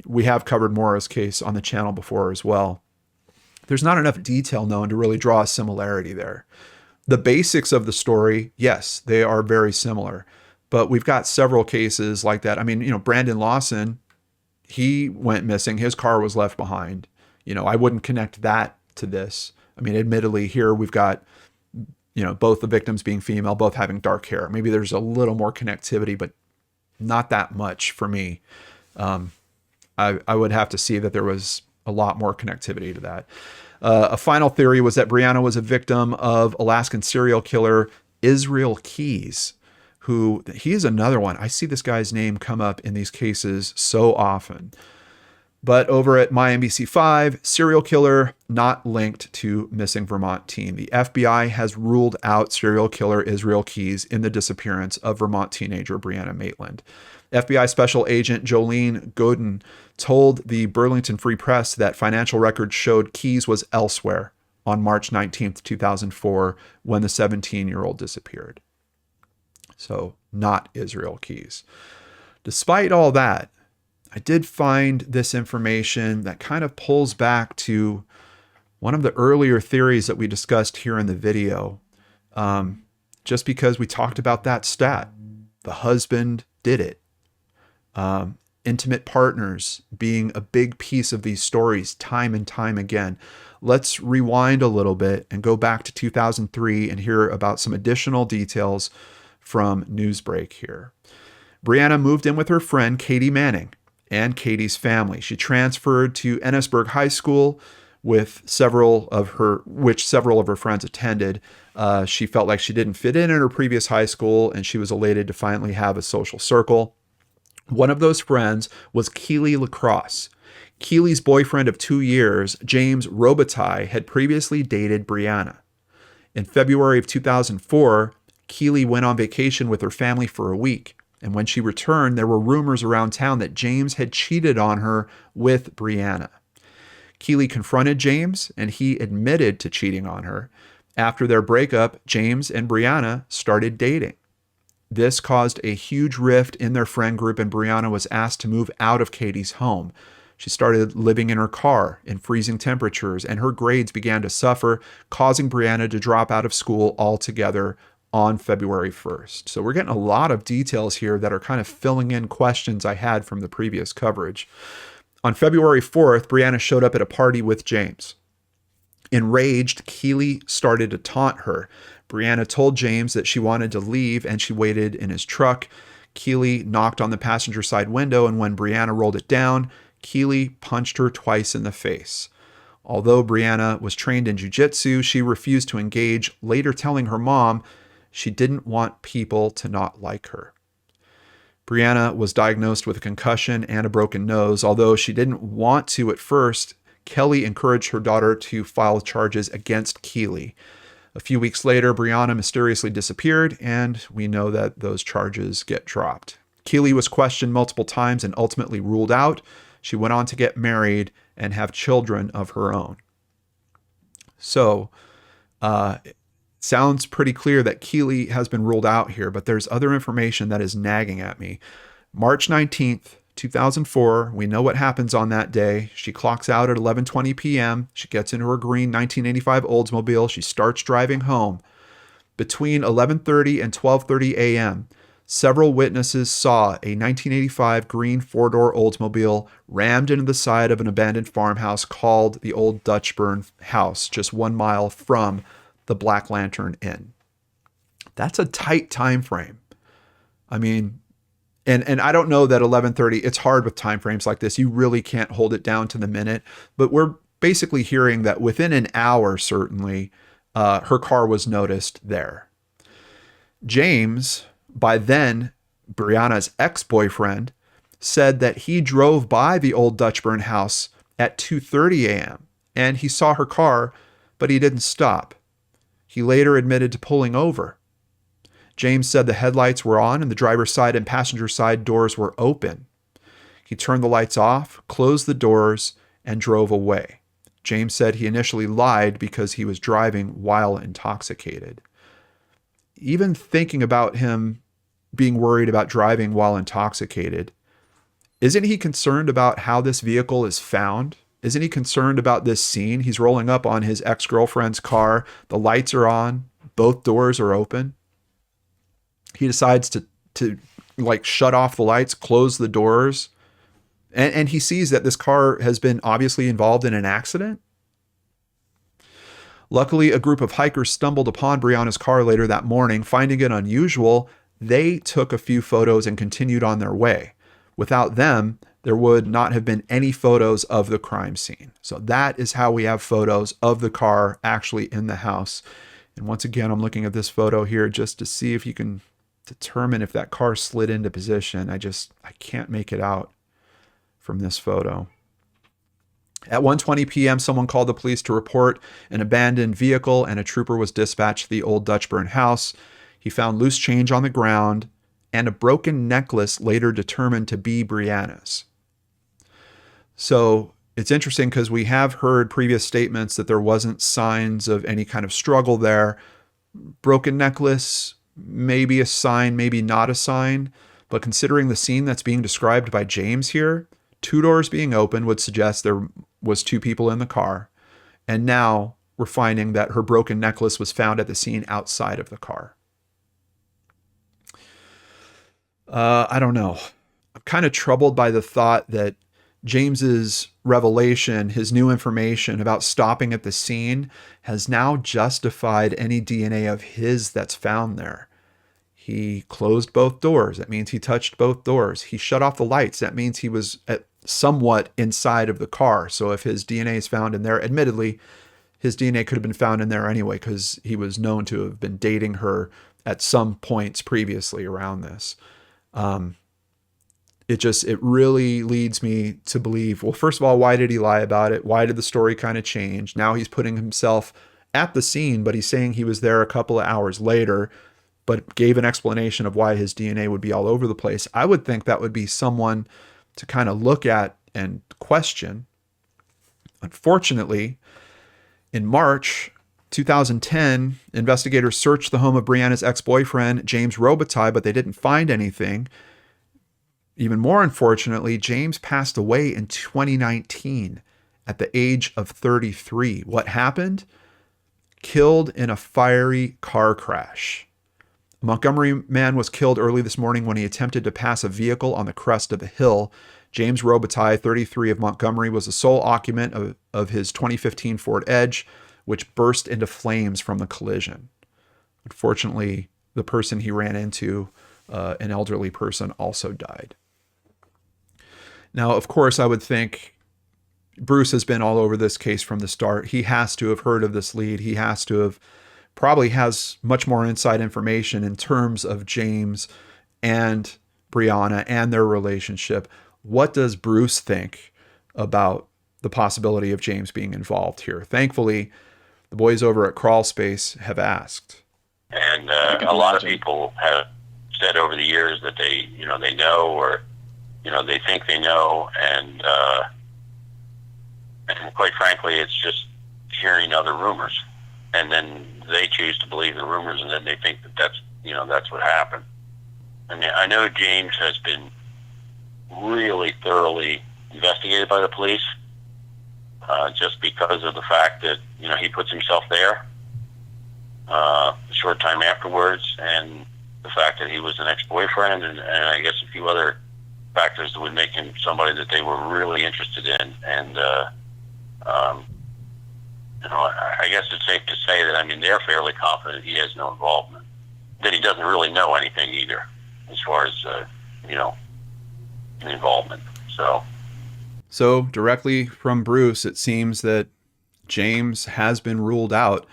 we have covered Maura's case on the channel before as well. There's not enough detail known to really draw a similarity there. The basics of the story, yes, they are very similar, but we've got several cases like that. I mean, Brandon Lawson, he went missing. His car was left behind. I wouldn't connect that to this. I mean, admittedly, here we've got, both the victims being female, both having dark hair. Maybe there's a little more connectivity, but not that much for me. I would have to see that there was a lot more connectivity to that. A final theory was that Brianna was a victim of Alaskan serial killer Israel Keys, who he's another one. I see this guy's name come up in these cases so often. But over at MyNBC5, serial killer not linked to missing Vermont teen. The FBI has ruled out serial killer Israel Keys in the disappearance of Vermont teenager Brianna Maitland. FBI Special Agent Jolene Godin told the Burlington Free Press that financial records showed Keys was elsewhere on March 19th, 2004, when the 17-year-old disappeared. So not Israel Keys. Despite all that, I did find this information that kind of pulls back to one of the earlier theories that we discussed here in the video, just because we talked about that stat. The husband did it. Intimate partners being a big piece of these stories time and time again. Let's rewind a little bit and go back to 2003 and hear about some additional details from Newsbreak here. Brianna moved in with her friend Katie Manning and Katie's family. She transferred to Ennisburg High School with several of her friends attended. She felt like she didn't fit in her previous high school, and she was elated to finally have a social circle. One of those friends was Keely Lacrosse. Keely's boyfriend of 2 years, James Robitaille, had previously dated Brianna. In February of 2004, Keely went on vacation with her family for a week. And when she returned, there were rumors around town that James had cheated on her with Brianna. Keely confronted James, and he admitted to cheating on her. After their breakup, James and Brianna started dating. This caused a huge rift in their friend group, and Brianna was asked to move out of Katie's home. She started living in her car in freezing temperatures, and her grades began to suffer, causing Brianna to drop out of school altogether on February 1st. So we're getting a lot of details here that are kind of filling in questions I had from the previous coverage. On February 4th, Brianna showed up at a party with James. Enraged, Keely started to taunt her. Brianna told James that she wanted to leave, and she waited in his truck. Keely knocked on the passenger side window, and when Brianna rolled it down, Keely punched her twice in the face. Although Brianna was trained in jiu-jitsu, she refused to engage, later telling her mom she didn't want people to not like her. Brianna was diagnosed with a concussion and a broken nose. Although she didn't want to at first, Kelly encouraged her daughter to file charges against Keely. A few weeks later, Brianna mysteriously disappeared, and we know that those charges get dropped. Keely was questioned multiple times and ultimately ruled out. She went on to get married and have children of her own. So, sounds pretty clear that Keely has been ruled out here, but there's other information that is nagging at me. March 19th, 2004, we know what happens on that day. She clocks out at 11:20 p.m. She gets into her green 1985 Oldsmobile. She starts driving home. Between 11:30 and 12:30 a.m., several witnesses saw a 1985 green four-door Oldsmobile rammed into the side of an abandoned farmhouse called the Old Dutchburn House, just 1 mile from the Black Lantern Inn. That's a tight time frame. I mean, and I don't know that 11:30, it's hard with time frames like this. You really can't hold it down to the minute, but we're basically hearing that within an hour, certainly, her car was noticed there. James, by then Brianna's ex-boyfriend, said that he drove by the Old Dutchburn house at 2:30 a.m. and he saw her car, but he didn't stop. He later admitted to pulling over. James said the headlights were on and the driver's side and passenger side doors were open. He turned the lights off, closed the doors, and drove away. James said he initially lied because he was driving while intoxicated. Even thinking about him being worried about driving while intoxicated, isn't he concerned about how this vehicle is found? Isn't he concerned about this scene? He's rolling up on his ex-girlfriend's car. The lights are on. Both doors are open. He decides to like shut off the lights, close the doors. And he sees that this car has been obviously involved in an accident. Luckily, a group of hikers stumbled upon Brianna's car later that morning. Finding it unusual, they took a few photos and continued on their way. Without them, there would not have been any photos of the crime scene. So that is how we have photos of the car actually in the house. And once again, I'm looking at this photo here just to see if you can determine if that car slid into position. I can't make it out from this photo. At 1:20 p.m., someone called the police to report an abandoned vehicle, and a trooper was dispatched to the old Dutchburn house. He found loose change on the ground and a broken necklace later determined to be Brianna's. So it's interesting because we have heard previous statements that there wasn't signs of any kind of struggle there. Broken necklace, maybe a sign, maybe not a sign. But considering the scene that's being described by James here, 2 doors being open would suggest there was 2 people in the car. And now we're finding that her broken necklace was found at the scene outside of the car. I don't know. I'm kind of troubled by the thought that James's revelation, his new information about stopping at the scene, has now justified any DNA of his that's found there. He closed both doors. That means he touched both doors. He shut off the lights. That means he was somewhat inside of the car. So if his DNA is found in there, admittedly, his DNA could have been found in there anyway because he was known to have been dating her at some points previously around this. It really leads me to believe, well, first of all, why did he lie about it? Why did the story kind of change? Now he's putting himself at the scene, but he's saying he was there a couple of hours later, but gave an explanation of why his DNA would be all over the place. I would think that would be someone to kind of look at and question. Unfortunately, in March 2010, investigators searched the home of Brianna's ex-boyfriend, James Robitaille, but they didn't find anything. Even more unfortunately, James passed away in 2019 at the age of 33. What happened? Killed in a fiery car crash. A Montgomery man was killed early this morning when he attempted to pass a vehicle on the crest of a hill. James Robitaille, 33 of Montgomery, was the sole occupant of his 2015 Ford Edge, which burst into flames from the collision. Unfortunately, the person he ran into, an elderly person, also died. Now, of course, I would think Bruce has been all over this case from the start. He has to have heard of this lead. He has to have probably has much more inside information in terms of James and Brianna and their relationship. What does Bruce think about the possibility of James being involved here? Thankfully, the boys over at Crawl Space have asked. And a lot of people have said over the years that they know, or they think they know, and quite frankly, it's just hearing other rumors, and then they choose to believe the rumors, and then they think that's what happened. I mean, I know James has been really thoroughly investigated by the police, just because of the fact that he puts himself there a short time afterwards, and the fact that he was an ex-boyfriend, and I guess a few other factors that would make him somebody that they were really interested in. And I guess it's safe to say that they're fairly confident he has no involvement, that he doesn't really know anything either, as far as involvement. So directly from Bruce, it seems that James has been ruled out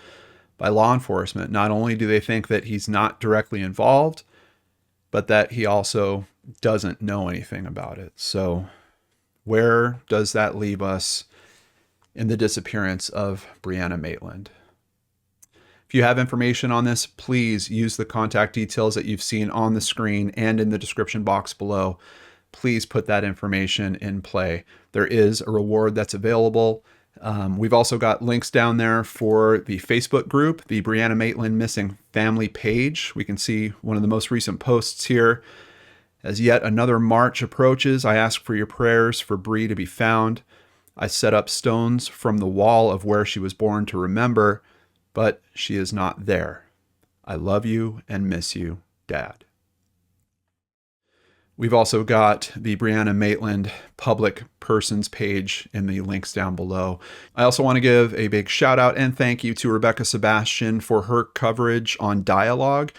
by law enforcement. Not only do they think that he's not directly involved, but that he also doesn't know anything about it. So where does that leave us in the disappearance of Brianna Maitland? If you have information on this, please use the contact details that you've seen on the screen and in the description box below. Please put that information in play. There is a reward that's available. We've also got links down there for the Facebook group, the Brianna Maitland Missing Family page. We can see one of the most recent posts here. As yet another March approaches, I ask for your prayers for Bree to be found. I set up stones from the wall of where she was born to remember, but she is not there. I love you and miss you, Dad. We've also got the Brianna Maitland public persons page in the links down below. I also want to give a big shout out and thank you to Rebecca Sebastian for her coverage on Dialogue,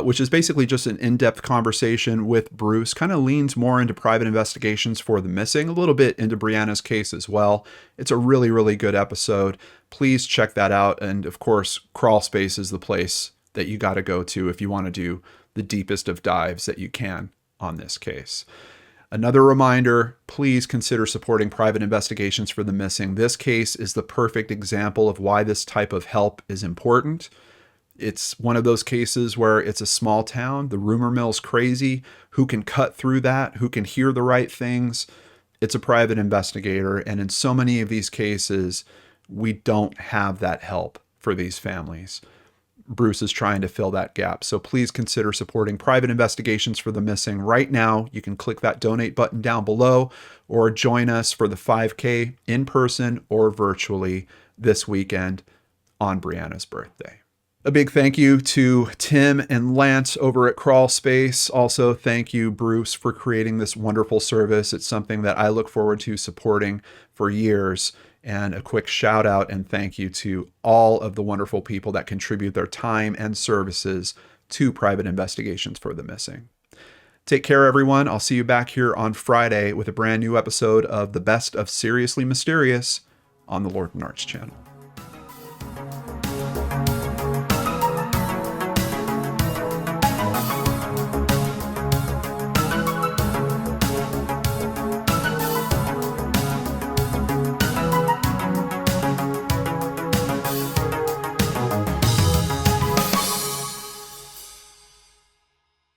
which is basically just an in-depth conversation with Bruce. Kind of leans more into private investigations for the missing, a little bit into Brianna's case as well. It's a really, really good episode. Please check that out. And of course, Crawl Space is the place that you got to go to if you want to do the deepest of dives that you can on this case. Another reminder, please consider supporting private investigations for the missing. This case is the perfect example of why this type of help is important. It's one of those cases where it's a small town, the rumor mill's crazy. Who can cut through that? Who can hear the right things? It's a private investigator, and in so many of these cases, we don't have that help for these families. Bruce is trying to fill that gap. So please consider supporting private investigations for the missing right now. You can click that donate button down below or join us for the 5K in person or virtually this weekend on Brianna's birthday. A big thank you to Tim and Lance over at Crawl Space. Also, thank you, Bruce, for creating this wonderful service. It's something that I look forward to supporting for years. And a quick shout out and thank you to all of the wonderful people that contribute their time and services to private investigations for the missing. Take care, everyone. I'll see you back here on Friday with a brand new episode of The Best of Seriously Mysterious on the LordanArts channel.